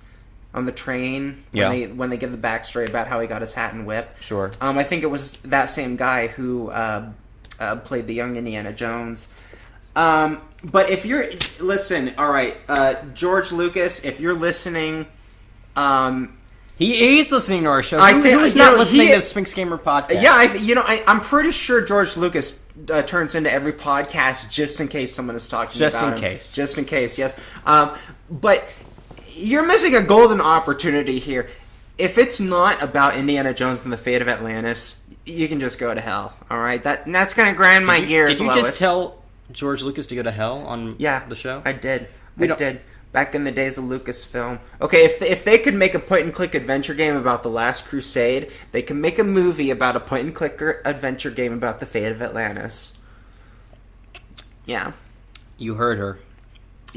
on the train. When they give the backstory about how he got his hat and whip. Sure. I think it was that same guy who played the Young Indiana Jones. But if you're listen, all right, George Lucas, if you're listening, He's listening to our show. Who's not listening to the Sphinx Gamer podcast? Yeah, I'm pretty sure George Lucas turns into every podcast just in case someone is talking about him. Just in case. Just in case, yes. But you're missing a golden opportunity here. If it's not about Indiana Jones and the Fate of Atlantis, you can just go to hell. All right, that's going to grind my gears. Did you just tell George Lucas to go to hell on the show? I did. I did. Back in the days of Lucasfilm. Okay, if they could make a point-and-click adventure game about The Last Crusade, they can make a movie about a point-and-click adventure game about the Fate of Atlantis. Yeah. You heard her.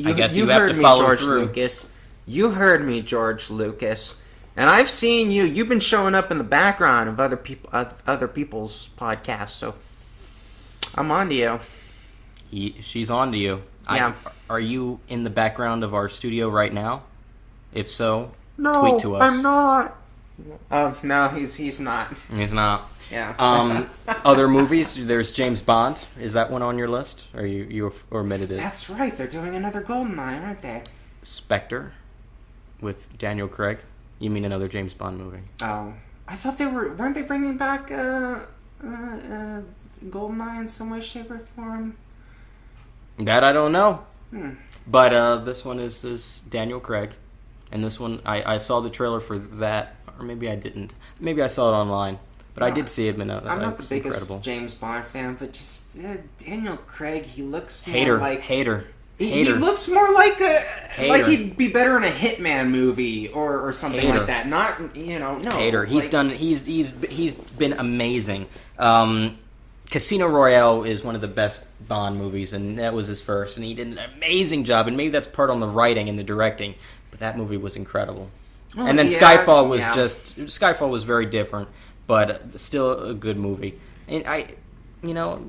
I guess you have to follow George Lucas. You heard me, George Lucas. And I've seen you. You've been showing up in the background of other people's podcasts, so I'm on to you. She's on to you. Yeah. Are you in the background of our studio right now? If so, no, tweet to us. I'm not. Oh, no, he's not. He's not. Yeah. Other movies, there's James Bond. Is that one on your list? Or you omitted it? That's right. They're doing another GoldenEye, aren't they? Spectre with Daniel Craig. You mean another James Bond movie? Oh. I thought weren't they bringing back GoldenEye in some way, shape, or form? That I don't know. But this one is Daniel Craig. And this one, I saw the trailer for that. Or maybe I didn't. Maybe I saw it online. But I did see it. I'm not the biggest James Bond fan, but just Daniel Craig, he looks more hater. like... Hater. He looks more like like he'd be better in a Hitman movie or something like that. Not, no. Hater. He's been amazing. Casino Royale is one of the best Bond movies, and that was his first, and he did an amazing job, and maybe that's part on the writing and the directing, but that movie was incredible. Oh, and then Skyfall was Skyfall was very different, but still a good movie. And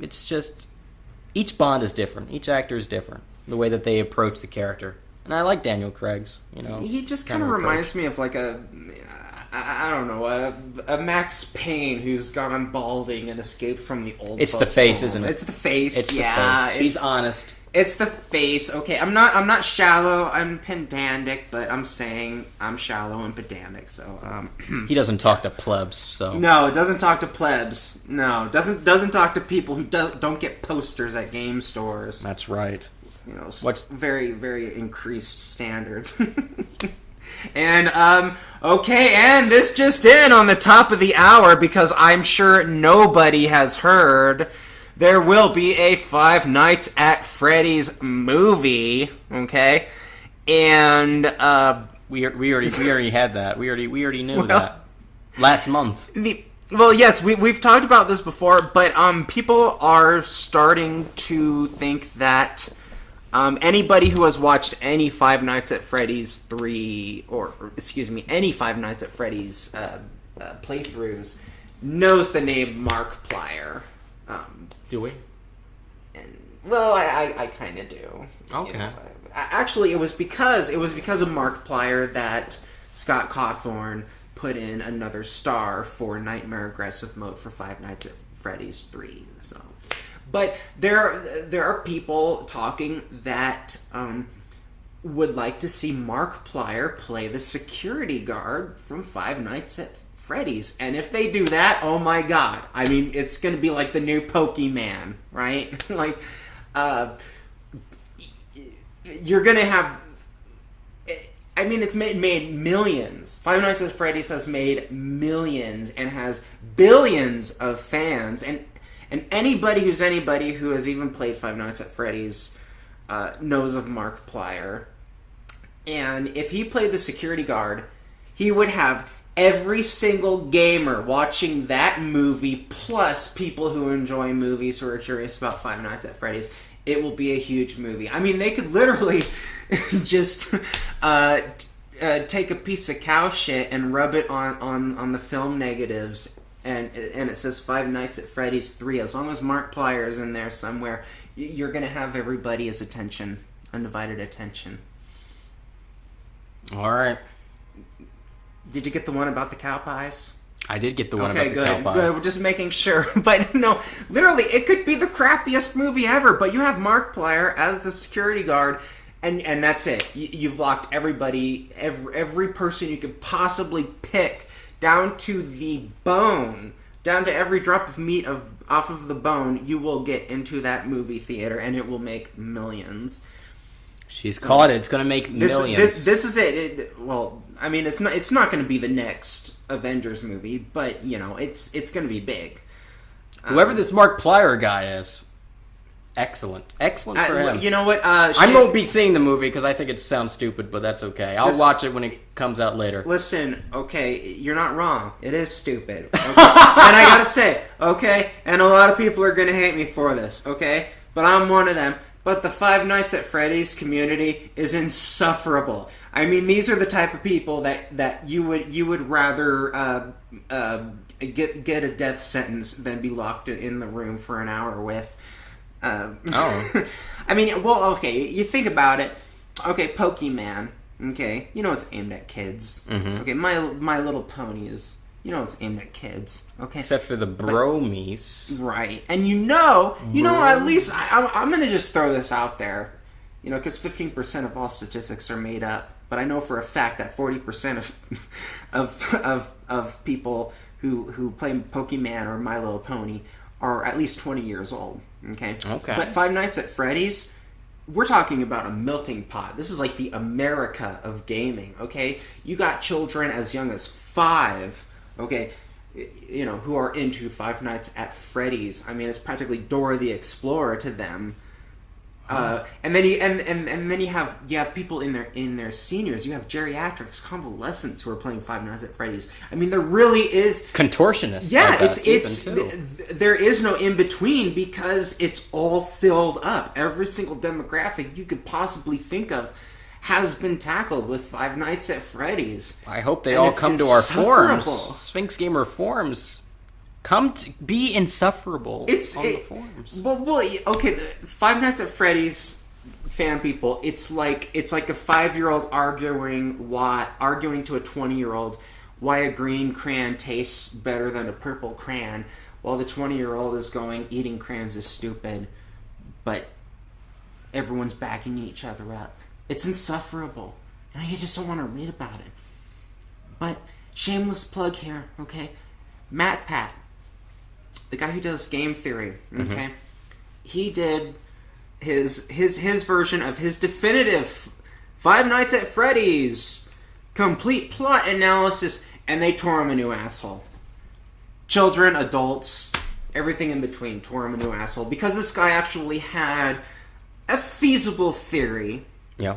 it's just, each Bond is different, each actor is different, the way that they approach the character. And I like Daniel Craig's, He just kind of reminds me of like I don't know, a Max Payne who's gone balding and escaped from the old. It's the face, isn't it? It's the face. It's the face. She's honest. It's the face. Okay, I'm not shallow. I'm pedantic, but I'm saying I'm shallow and pedantic. So he doesn't talk to plebs. So no, it doesn't talk to plebs. No, doesn't talk to people who don't get posters at game stores. That's right. What's very, very increased standards. And, okay, and this just in on the top of the hour, because I'm sure nobody has heard, there will be a Five Nights at Freddy's movie, okay? And, we already had that. We already knew that. Last month. Well, yes, we've talked about this before, but, people are starting to think that... anybody who has watched any Five Nights at Freddy's 3, any Five Nights at Freddy's playthroughs knows the name Markplier. Do we? Well, I kind of do. Okay. Actually, it was because of Markplier that Scott Cawthorn put in another star for Nightmare Aggressive Mode for Five Nights at Freddy's 3. So. But there are people talking that would like to see Markplier play the security guard from Five Nights at Freddy's. And if they do that, oh my god. I mean, it's going to be like the new Pokemon, right? Like, you're going to have... I mean, it's made millions. Five Nights at Freddy's has made millions and has billions of fans. And anybody who has even played Five Nights at Freddy's knows of Markplier. And if he played the security guard, he would have every single gamer watching that movie, plus people who enjoy movies who are curious about Five Nights at Freddy's. It will be a huge movie. I mean, they could literally just take a piece of cow shit and rub it on the film negatives. And it says Five Nights at Freddy's 3. As long as Markplier is in there somewhere, you're going to have everybody's attention, undivided attention. All right. Did you get the one about the cow pies? I did get the one about the cow pies. Okay, good. We're just making sure. But no, literally, it could be the crappiest movie ever, but you have Markplier as the security guard, and that's it. You've locked everybody, every person you could possibly pick, down to the bone, down to every drop of meat off of the bone, you will get into that movie theater, and it will make millions. She's caught it. It's going to make millions. This is it. Well, I mean, it's not going to be the next Avengers movie, but you know, it's going to be big. Whoever this Markplier guy is, excellent for him. You know what? I won't be seeing the movie because I think it sounds stupid, but that's okay. I'll watch it when it comes out later. Listen, okay, you're not wrong. It is stupid, okay? And I gotta say, okay, and a lot of people are going to hate me for this, okay, but I'm one of them. But the Five Nights at Freddy's community is insufferable. I mean, these are the type of people that you would rather get a death sentence than be locked in the room for an hour with. I mean, well, okay, you think about it. Okay, Pokemon. Okay, you know it's aimed at kids. Mm-hmm. Okay, My Little Pony is. You know it's aimed at kids, okay? Except for the bromies. Right. And you know, at least I'm going to just throw this out there, you know, because 15% of all statistics are made up. But I know for a fact that 40% of people who play Pokemon or My Little Pony are at least 20 years old, okay? Okay. But Five Nights at Freddy's, we're talking about a melting pot. This is like the America of gaming, okay? You got children as young as 5, okay, you know, who are into Five Nights at Freddy's. I mean, it's practically Dora the Explorer to them. And then you have people in their seniors. You have geriatrics, convalescents who are playing Five Nights at Freddy's. I mean, there really is contortionists. Yeah, there is no in between because it's all filled up. Every single demographic you could possibly think of has been tackled with Five Nights at Freddy's. I hope they all come to our forums. Sphinx Gamer forums. Come to be insufferable on the forums. Well, okay, Five Nights at Freddy's fan people, it's like a 5-year-old arguing to a 20-year-old why a green crayon tastes better than a purple crayon, while the 20-year-old is going, eating crayons is stupid, but everyone's backing each other up. It's insufferable, and I just don't want to read about it. But shameless plug here, okay? MatPat, the guy who does game theory, okay? Mm-hmm. He did his version of his definitive Five Nights at Freddy's complete plot analysis, and they tore him a new asshole. Children, adults, everything in between tore him a new asshole because this guy actually had a feasible theory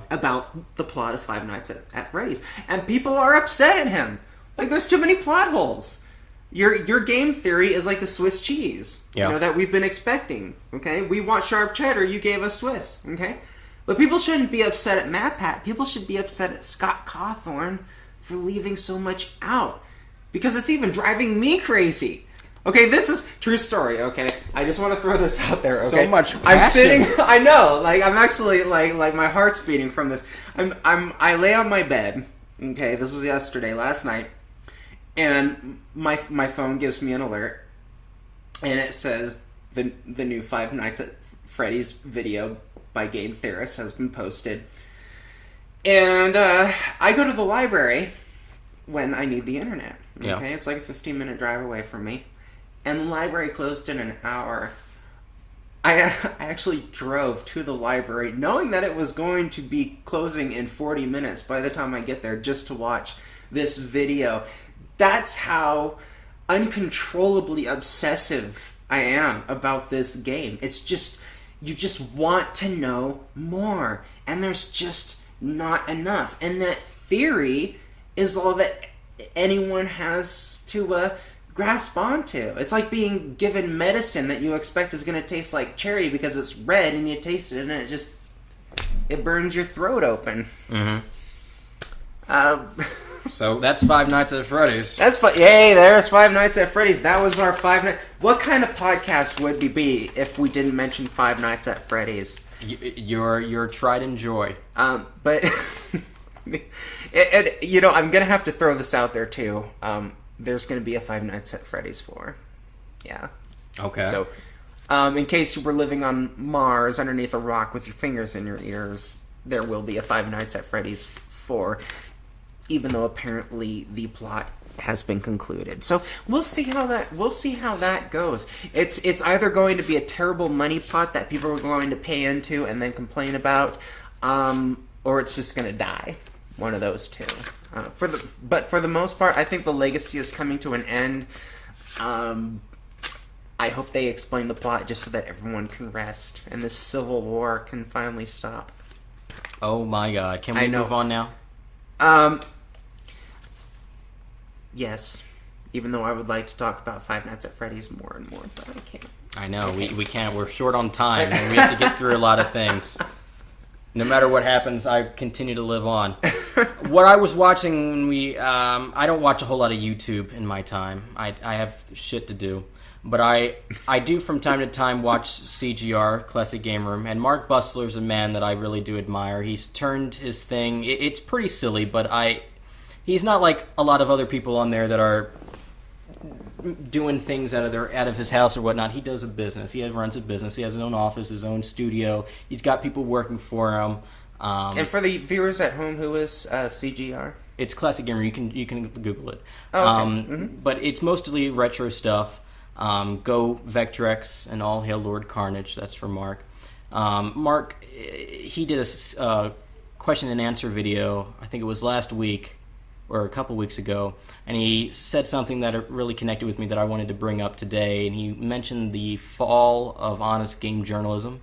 about the plot of Five Nights at Freddy's, and people are upset at him. Like, there's too many plot holes. Your game theory is like the Swiss cheese, you know, that we've been expecting. Okay, we want sharp cheddar. You gave us Swiss. Okay, but people shouldn't be upset at MatPat. People should be upset at Scott Cawthorn for leaving so much out because it's even driving me crazy. Okay, this is true story. Okay, I just want to throw this out there. Okay, so much passion. I'm sitting. I know, like I'm actually like my heart's beating from this. I lay on my bed. Okay, this was last night. And my phone gives me an alert, and it says the new Five Nights at Freddy's video by Game Theorist has been posted. And I go to the library when I need the internet. Okay, it's like a 15-minute drive away from me, and the library closed in an hour. I actually drove to the library knowing that it was going to be closing in 40 minutes by the time I get there just to watch this video. That's how uncontrollably obsessive I am about this game. It's just, you just want to know more, and there's just not enough. And that theory is all that anyone has to grasp onto. It's like being given medicine that you expect is going to taste like cherry because it's red, and you taste it, and it burns your throat open. Mm-hmm. So that's Five Nights at Freddy's. That's yay! There's Five Nights at Freddy's. That was our Five Nights. What kind of podcast would we be if we didn't mention Five Nights at Freddy's? Your tried and joy. But you know, I'm gonna have to throw this out there too. There's gonna be a Five Nights at Freddy's 4. Yeah. Okay. So, in case you were living on Mars underneath a rock with your fingers in your ears, there will be a Five Nights at Freddy's 4. Even though apparently the plot has been concluded, so we'll see how that goes. It's either going to be a terrible money plot that people are going to pay into and then complain about, or it's just going to die. One of those two. But for the most part, I think the legacy is coming to an end. I hope they explain the plot just so that everyone can rest and this civil war can finally stop. Oh my God! Can we move on now? Yes. Even though I would like to talk about Five Nights at Freddy's more and more, but I can't. I know, we can't. We're short on time, and we have to get through a lot of things. No matter what happens, I continue to live on. What I was watching when I don't watch a whole lot of YouTube in my time. I have shit to do. But I do from time to time watch CGR, Classic Gamer, and Mark Bustler's a man that I really do admire. He's turned his thing. It's pretty silly, but he's not like a lot of other people on there that are doing things out of his house or whatnot. He does a business. He runs a business. He has his own office, his own studio. He's got people working for him. And for the viewers at home, who is CGR? It's Classic Gamer. You can Google it. Oh, okay. But it's mostly retro stuff. Go Vectrex and all hail Lord Carnage. That's from Mark. Mark, he did a question and answer video. I think it was last week or a couple weeks ago, and he said something that really connected with me that I wanted to bring up today. And he mentioned the fall of honest game journalism,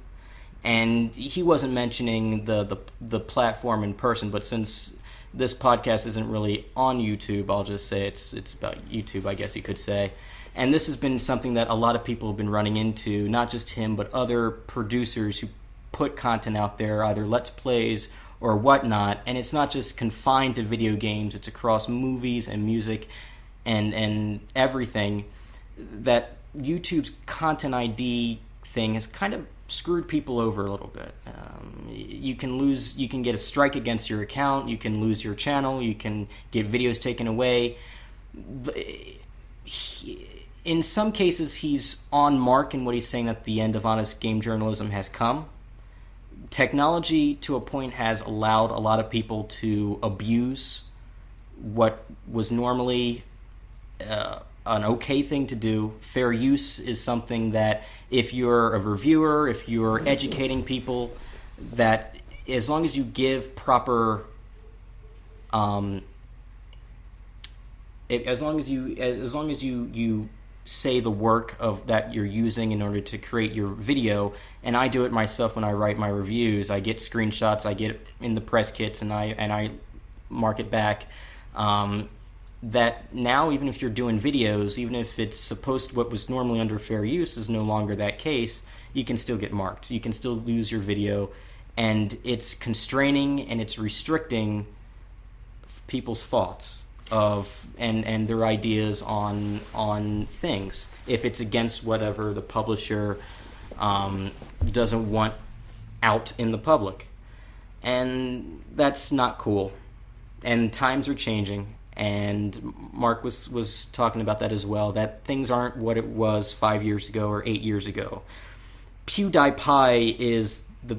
and he wasn't mentioning the platform in person. But since this podcast isn't really on YouTube, I'll just say it's about YouTube, I guess you could say. And this has been something that a lot of people have been running into, not just him, but other producers who put content out there, either Let's Plays or whatnot. And it's not just confined to video games, it's across movies and music and everything. That YouTube's Content ID thing has kind of screwed people over a little bit. You can get a strike against your account, you can lose your channel, you can get videos taken away. In some cases, he's on mark in what he's saying, that the end of honest game journalism has come. Technology, to a point, has allowed a lot of people to abuse what was normally an okay thing to do. Fair use is something that, if you're a reviewer, if you're educating people, that as long as you give proper as long as you say the work of that you're using in order to create your video, and I do it myself when I write my reviews. I get screenshots, I get in the press kits, and I mark it back. That now, even if you're doing videos, even if it's supposed, what was normally under fair use is no longer that case, you can still get marked. You can still lose your video, and it's constraining and it's restricting people's thoughts of and their ideas on things, if it's against whatever the publisher doesn't want out in the public. And that's not cool. And times are changing, and Mark was talking about that as well, that things aren't what it was 5 years ago or 8 years ago. PewDiePie is the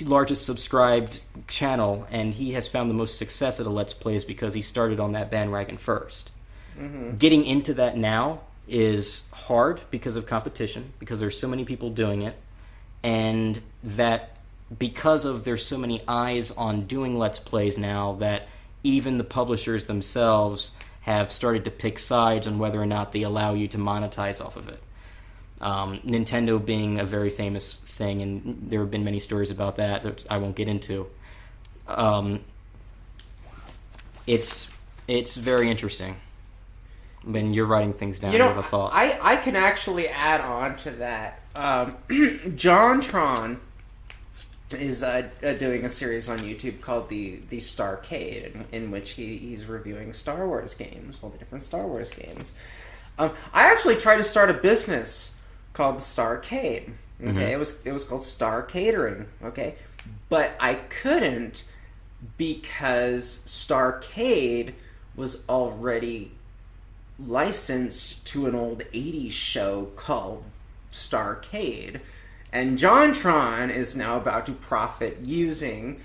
largest subscribed channel, and he has found the most success at a Let's Plays because he started on that bandwagon first. Mm-hmm. Getting into that now is hard because of competition, because there's so many people doing it, and that because of there's so many eyes on doing Let's Plays now, that even the publishers themselves have started to pick sides on whether or not they allow you to monetize off of it. Nintendo being a very famous thing, and there have been many stories about that I won't get into. It's very interesting when you're writing things down. You have a thought. I can actually add on to that. John Tron is doing a series on YouTube called the Starcade, in which he's reviewing Star Wars games, all the different Star Wars games. I actually tried to start a business called the Starcade. Okay, mm-hmm. It was called Star Catering. Okay, but I couldn't because Starcade was already licensed to an old 80s show called Starcade, and JonTron is now about to profit using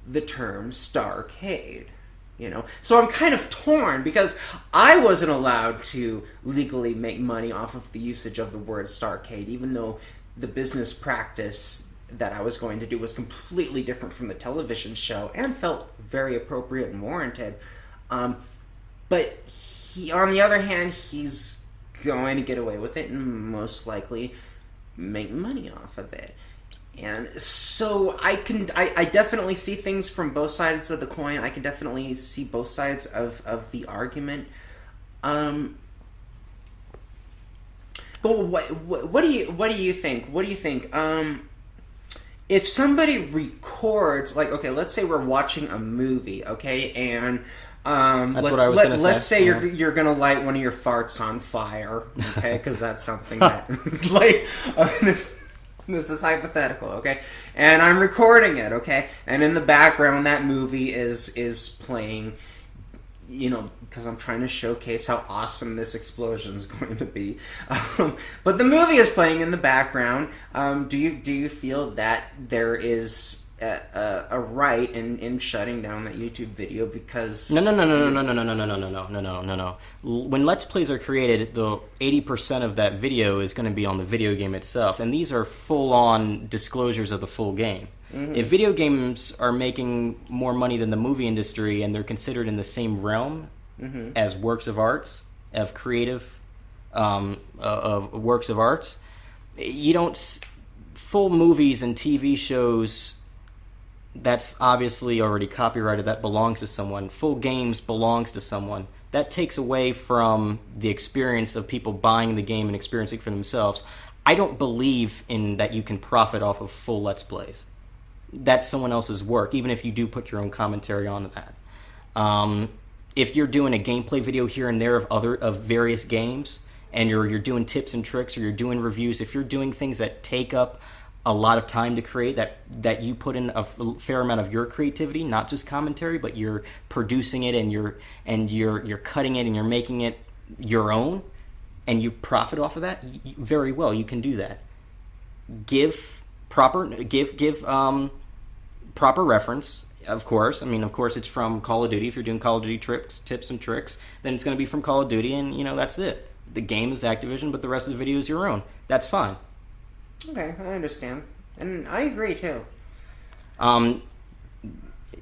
the term Starcade. You know, so I'm kind of torn because I wasn't allowed to legally make money off of the usage of the word Starcade, even though the business practice that I was going to do was completely different from the television show and felt very appropriate and warranted. But on the other hand, he's going to get away with it and most likely make money off of it. And so I definitely see things from both sides of the coin. I can definitely see both sides of the argument. But what do you think? What do you think? If somebody records, like, okay, let's say we're watching a movie, okay, and let's say you're gonna light one of your farts on fire, okay, because that's something that like this is hypothetical, okay, and I'm recording it, okay, and in the background that movie is playing, you know, because I'm trying to showcase how awesome this explosion is going to be. But the movie is playing in the background. Do you feel that there is a right in shutting down that YouTube video because no. When Let's Plays are created, the 80% of that video is going to be on the video game itself, and these are full-on disclosures of the full game. Mm-hmm. If video games are making more money than the movie industry and they're considered in the same realm as works of arts, of creative of works of arts, you don't full movies and TV shows that's obviously already copyrighted, that belongs to someone. Full games belongs to someone. That takes away from the experience of people buying the game and experiencing it for themselves. I don't believe in that you can profit off of full Let's Plays. That's someone else's work, even if you do put your own commentary on that. If you're doing a gameplay video here and there of various games, and you're doing tips and tricks, or you're doing reviews, if you're doing things that take up a lot of time to create, that you put in a fair amount of your creativity, not just commentary, but you're producing it and you're cutting it and you're making it your own, and you profit off of that, very well, you can do that. Give proper reference, of course. I mean, of course, it's from Call of Duty. If you're doing Call of Duty tips and tricks, then it's going to be from Call of Duty, and, you know, that's it. The game is Activision, but the rest of the video is your own. That's fine. Okay, I understand. And I agree, too.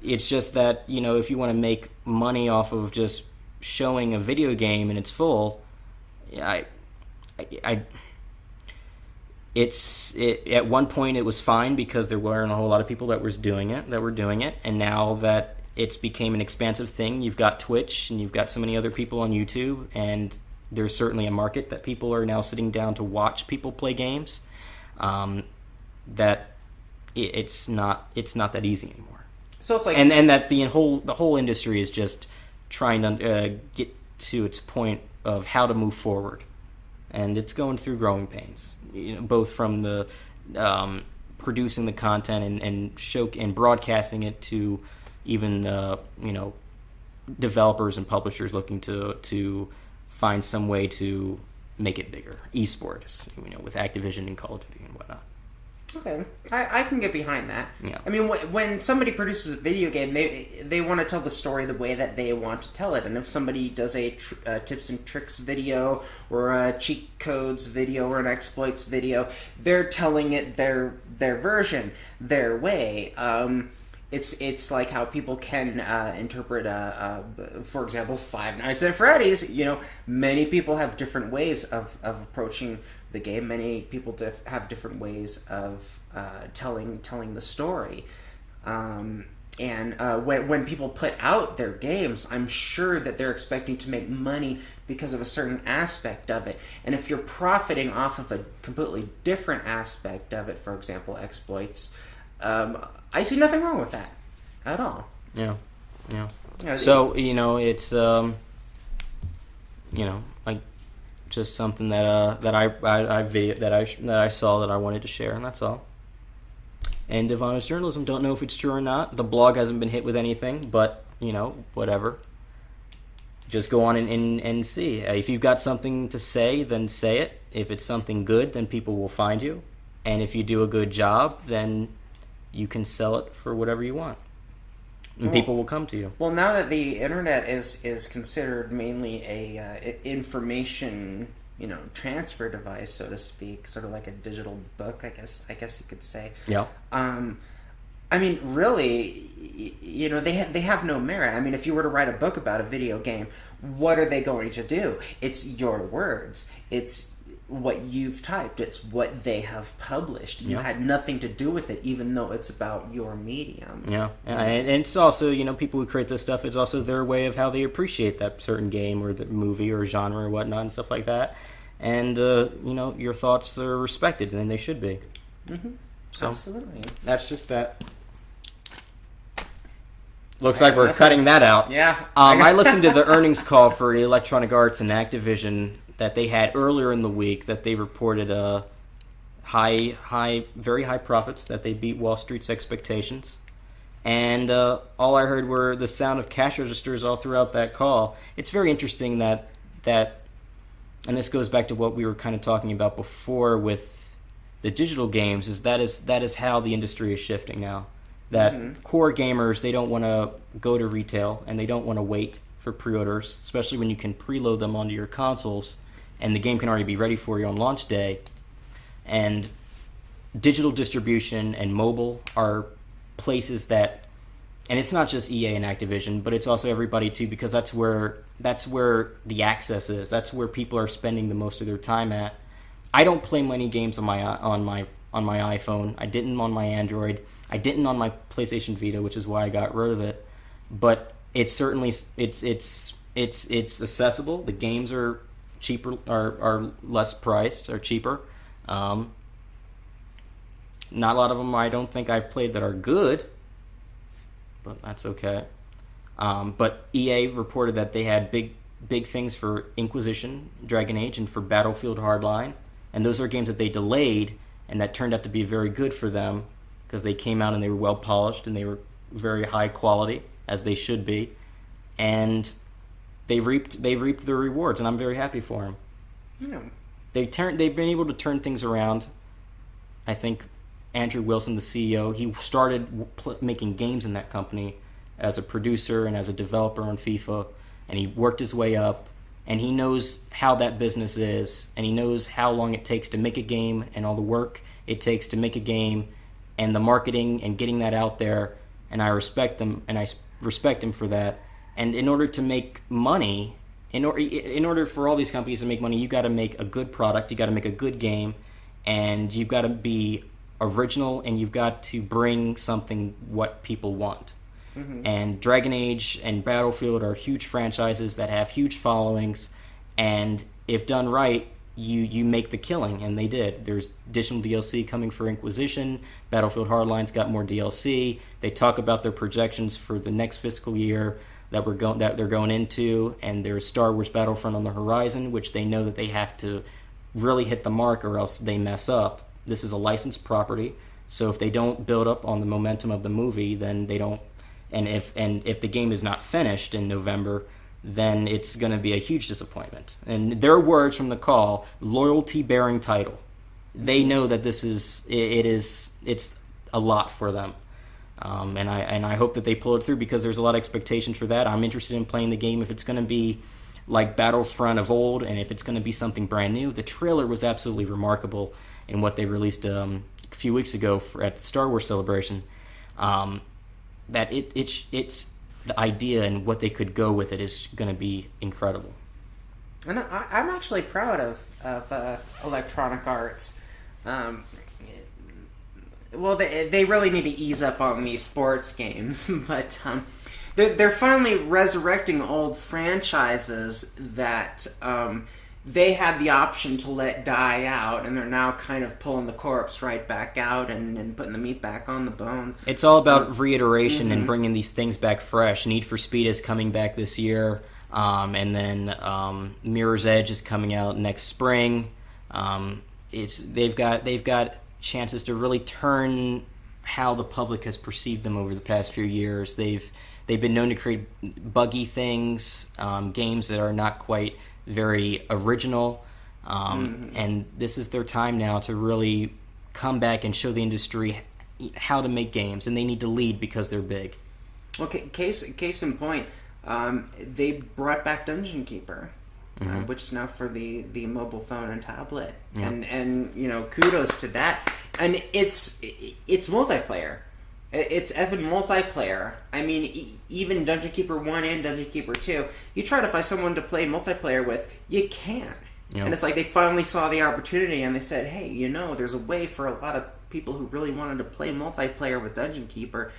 It's just that, you know, if you want to make money off of just showing a video game and it's full, at one point it was fine because there weren't a whole lot of people that were doing it, and now that it's became an expansive thing, you've got Twitch and you've got so many other people on YouTube, and there's certainly a market that people are now sitting down to watch people play games. That it's not that easy anymore. So it's like, and that the whole industry is just trying to get to its point of how to move forward, and it's going through growing pains. You know, both from the producing the content and broadcasting it to even developers and publishers looking to find some way to make it bigger. Esports, with Activision and Call of Duty and whatnot. Okay, I can get behind that. Yeah. I mean, when somebody produces a video game, they want to tell the story the way that they want to tell it. And if somebody does a tips and tricks video, or a cheat codes video, or an exploits video, they're telling it their version, their way. It's like how people can interpret, for example, Five Nights at Freddy's. Many people have different ways of approaching the game. Many people have different ways of telling the story. And when people put out their games, I'm sure that they're expecting to make money because of a certain aspect of it. And if you're profiting off of a completely different aspect of it, for example, exploits, I see nothing wrong with that at all. Yeah. So it's like just something that I saw that I wanted to share, and that's all. End of honest journalism. Don't know if it's true or not. The blog hasn't been hit with anything, but whatever. Just go on and see. If you've got something to say, then say it. If it's something good, then people will find you, and if you do a good job, then you can sell it for whatever you want, and people will come to you. Well, now that the internet is considered mainly a information transfer device, so to speak, sort of like a digital book, I guess you could say. Yeah. I mean, really, they have no merit. I mean, if you were to write a book about a video game, what are they going to do? It's your words. It's what you've typed. It's what they have published. You had nothing to do with it, even though it's about your medium. Yeah, and it's also, people who create this stuff, it's also their way of how they appreciate that certain game or the movie or genre or whatnot and stuff like that. And, your thoughts are respected, and they should be. Mm-hmm. So, absolutely. That's just that. Looks like we're cutting that out. Yeah. I listened to the earnings call for Electronic Arts and Activision that they had earlier in the week, that they reported very high profits, that they beat Wall Street's expectations. And all I heard were the sound of cash registers all throughout that call. It's very interesting that and this goes back to what we were kind of talking about before with the digital games, is that is how the industry is shifting now. That core gamers, they don't want to go to retail, and they don't want to wait for pre-orders, especially when you can preload them onto your consoles, and the game can already be ready for you on launch day. And digital distribution and mobile are places that, and it's not just EA and Activision, but it's also everybody too, because that's where the access is. That's where people are spending the most of their time at. I don't play many games on my iPhone. I didn't on my Android. I didn't on my PlayStation Vita, which is why I got rid of it. But it's certainly it's accessible. The games are cheaper, are less priced, are cheaper. Not a lot of them I don't think I've played that are good, but that's okay. But EA reported that they had big things for Inquisition, Dragon Age, and for Battlefield Hardline, and those are games that they delayed, and that turned out to be very good for them because they came out and they were well polished and they were very high quality, as they should be, and they reaped their rewards, and I'm very happy for them. Yeah. They've been able to turn things around. I think Andrew Wilson, the CEO, he started making games in that company as a producer and as a developer on FIFA, and he worked his way up, and he knows how that business is, and he knows how long it takes to make a game and all the work it takes to make a game and the marketing and getting that out there, and I respect them, and I respect him for that. And in order to make money, in order for all these companies to make money, you got to make a good product, you got to make a good game, and you've got to be original, and you've got to bring something what people want. Mm-hmm. And Dragon Age and Battlefield are huge franchises that have huge followings, and if done right, you make the killing, and they did. There's additional DLC coming for Inquisition. Battlefield Hardline's got more DLC. They talk about their projections for the next fiscal year that they're going into, and there's Star Wars Battlefront on the horizon, which they know that they have to really hit the mark or else they mess up. This is a licensed property, so if they don't build up on the momentum of the movie, then they don't. And if the game is not finished in November, then it's going to be a huge disappointment. And their words from the call: loyalty-bearing title. They know that it's a lot for them, and I hope that they pull it through, because there's a lot of expectations for that. I'm interested in playing the game if it's going to be like Battlefront of old, and if it's going to be something brand new. The trailer was absolutely remarkable in what they released a few weeks ago at the Star Wars Celebration. That it's the idea and what they could go with it is going to be incredible. And I'm actually proud of Electronic Arts. Well, they really need to ease up on these sports games, but they're finally resurrecting old franchises that they had the option to let die out, and they're now kind of pulling the corpse right back out and putting the meat back on the bones. It's all about reiteration and bringing these things back fresh. Need for Speed is coming back this year, and then Mirror's Edge is coming out next spring. They've got chances to really turn how the public has perceived them over the past few years. They've been known to create buggy things, games that are not quite very original, and this is their time now to really come back and show the industry how to make games, and they need to lead because they're big. Okay, case in point, they brought back Dungeon Keeper. which is now for the mobile phone and tablet. Yeah. And kudos to that. And it's multiplayer. It's effing multiplayer. I mean, even Dungeon Keeper 1 and Dungeon Keeper 2, you try to find someone to play multiplayer with, you can't. Yep. And it's like they finally saw the opportunity and they said, hey, there's a way for a lot of people who really wanted to play multiplayer with Dungeon Keeper.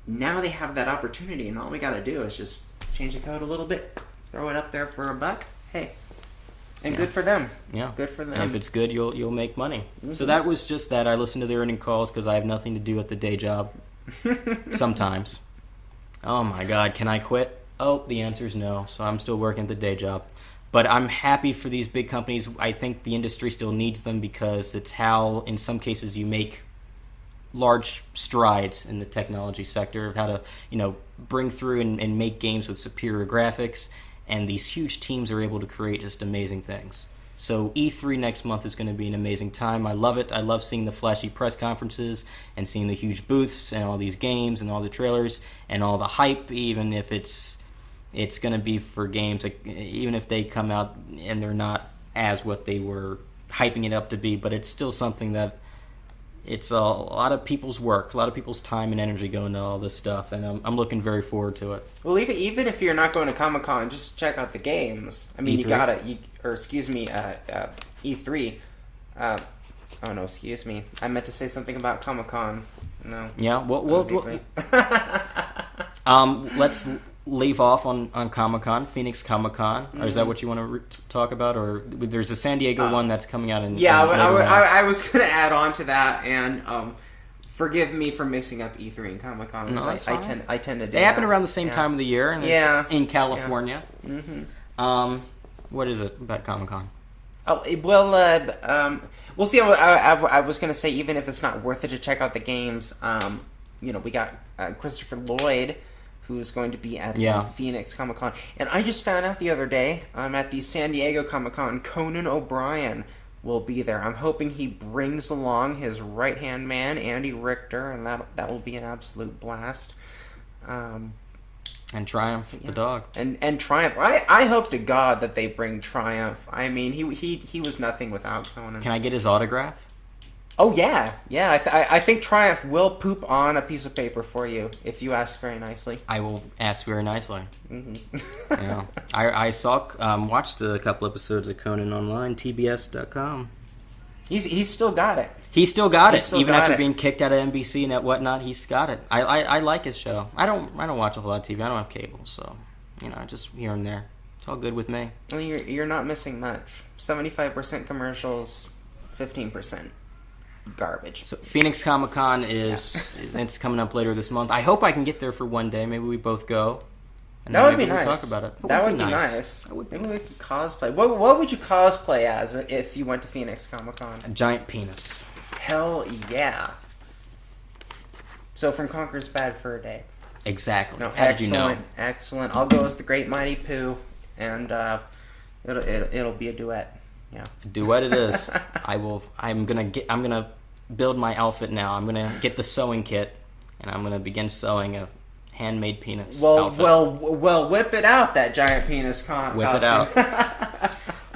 Now they have that opportunity, and all we got to do is just change the code a little bit, throw it up there for $1. Hey, and good for them. Yeah, good for them. And if it's good, you'll make money. Mm-hmm. So that was just that. I listen to the earning calls because I have nothing to do at the day job. Sometimes. Oh my God, can I quit? Oh, the answer is no. So I'm still working at the day job. But I'm happy for these big companies. I think the industry still needs them because it's how, in some cases, you make large strides in the technology sector of how to, bring through and make games with superior graphics. And these huge teams are able to create just amazing things. So E3 next month is going to be an amazing time. I love it. I love seeing the flashy press conferences and seeing the huge booths and all these games and all the trailers and all the hype, even if it's going to be for games, like, even if they come out and they're not as what they were hyping it up to be, but it's still something that it's a lot of people's work, a lot of people's time and energy going to all this stuff, and I'm looking very forward to it. Well, even if you're not going to Comic-Con, just check out the games. I mean, E3? E3. Oh, no, excuse me. I meant to say something about Comic-Con. No. Yeah, let's leave off on Comic-Con, Phoenix Comic-Con. Or is that what you want to talk about? Or there's a San Diego one that's coming out in... Yeah, I was going to add on to that, and forgive me for mixing up E3 and Comic-Con. No, I tend to do that. They happen around the same time of the year, and it's in California. Yeah. Mm-hmm. What is it about Comic-Con? Oh, well, we'll see. I was going to say, even if it's not worth it to check out the games, we got Christopher Lloyd, who's going to be at the Phoenix Comic-Con. And I just found out the other day, at the San Diego Comic-Con, Conan O'Brien will be there. I'm hoping he brings along his right-hand man, Andy Richter, and that will be an absolute blast. And Triumph, the dog. And Triumph. I hope to God that they bring Triumph. I mean, he was nothing without Conan. Can I get his autograph? Oh, yeah. Yeah, I think Triumph will poop on a piece of paper for you if you ask very nicely. I will ask very nicely. Mm-hmm. Yeah. I watched a couple episodes of Conan online, tbs.com. He's still got it. He's still got it. Even after being kicked out of NBC and whatnot, he's got it. I like his show. I don't watch a whole lot of TV. I don't have cable, so, just here and there. It's all good with me. Well, you're not missing much. 75% commercials, 15% garbage. So Phoenix Comic-Con it's coming up later this month. I hope I can get there for one day. Maybe we both go. And that would be nice. We'll talk about it. That would be nice. Maybe we could cosplay. What would you cosplay as if you went to Phoenix Comic-Con? A giant penis. Hell yeah. So from Conker's Bad Fur Day. Exactly. No, How did you know? Excellent. I'll go as the Great Mighty Pooh, and it'll be a duet. Yeah. A duet it is. I'm gonna build my outfit now. I'm gonna get the sewing kit, and I'm gonna begin sewing a handmade penis outfit. Well, whip it out, that giant penis costume. Whip it out.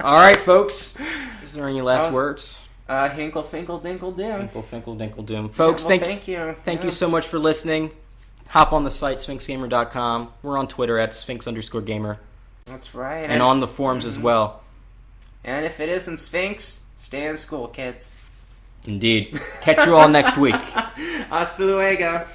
All right, folks. Is there any last words? Hinkle, finkle, dinkle, doom. Hinkle, finkle, dinkle, doom. Folks, thank you. Thank you so much for listening. Hop on the site, sphinxgamer.com. We're on Twitter at @Sphinx_gamer. That's right. And on the forums as well. And if it isn't Sphinx, stay in school, kids. Indeed. Catch you all next week. Hasta luego.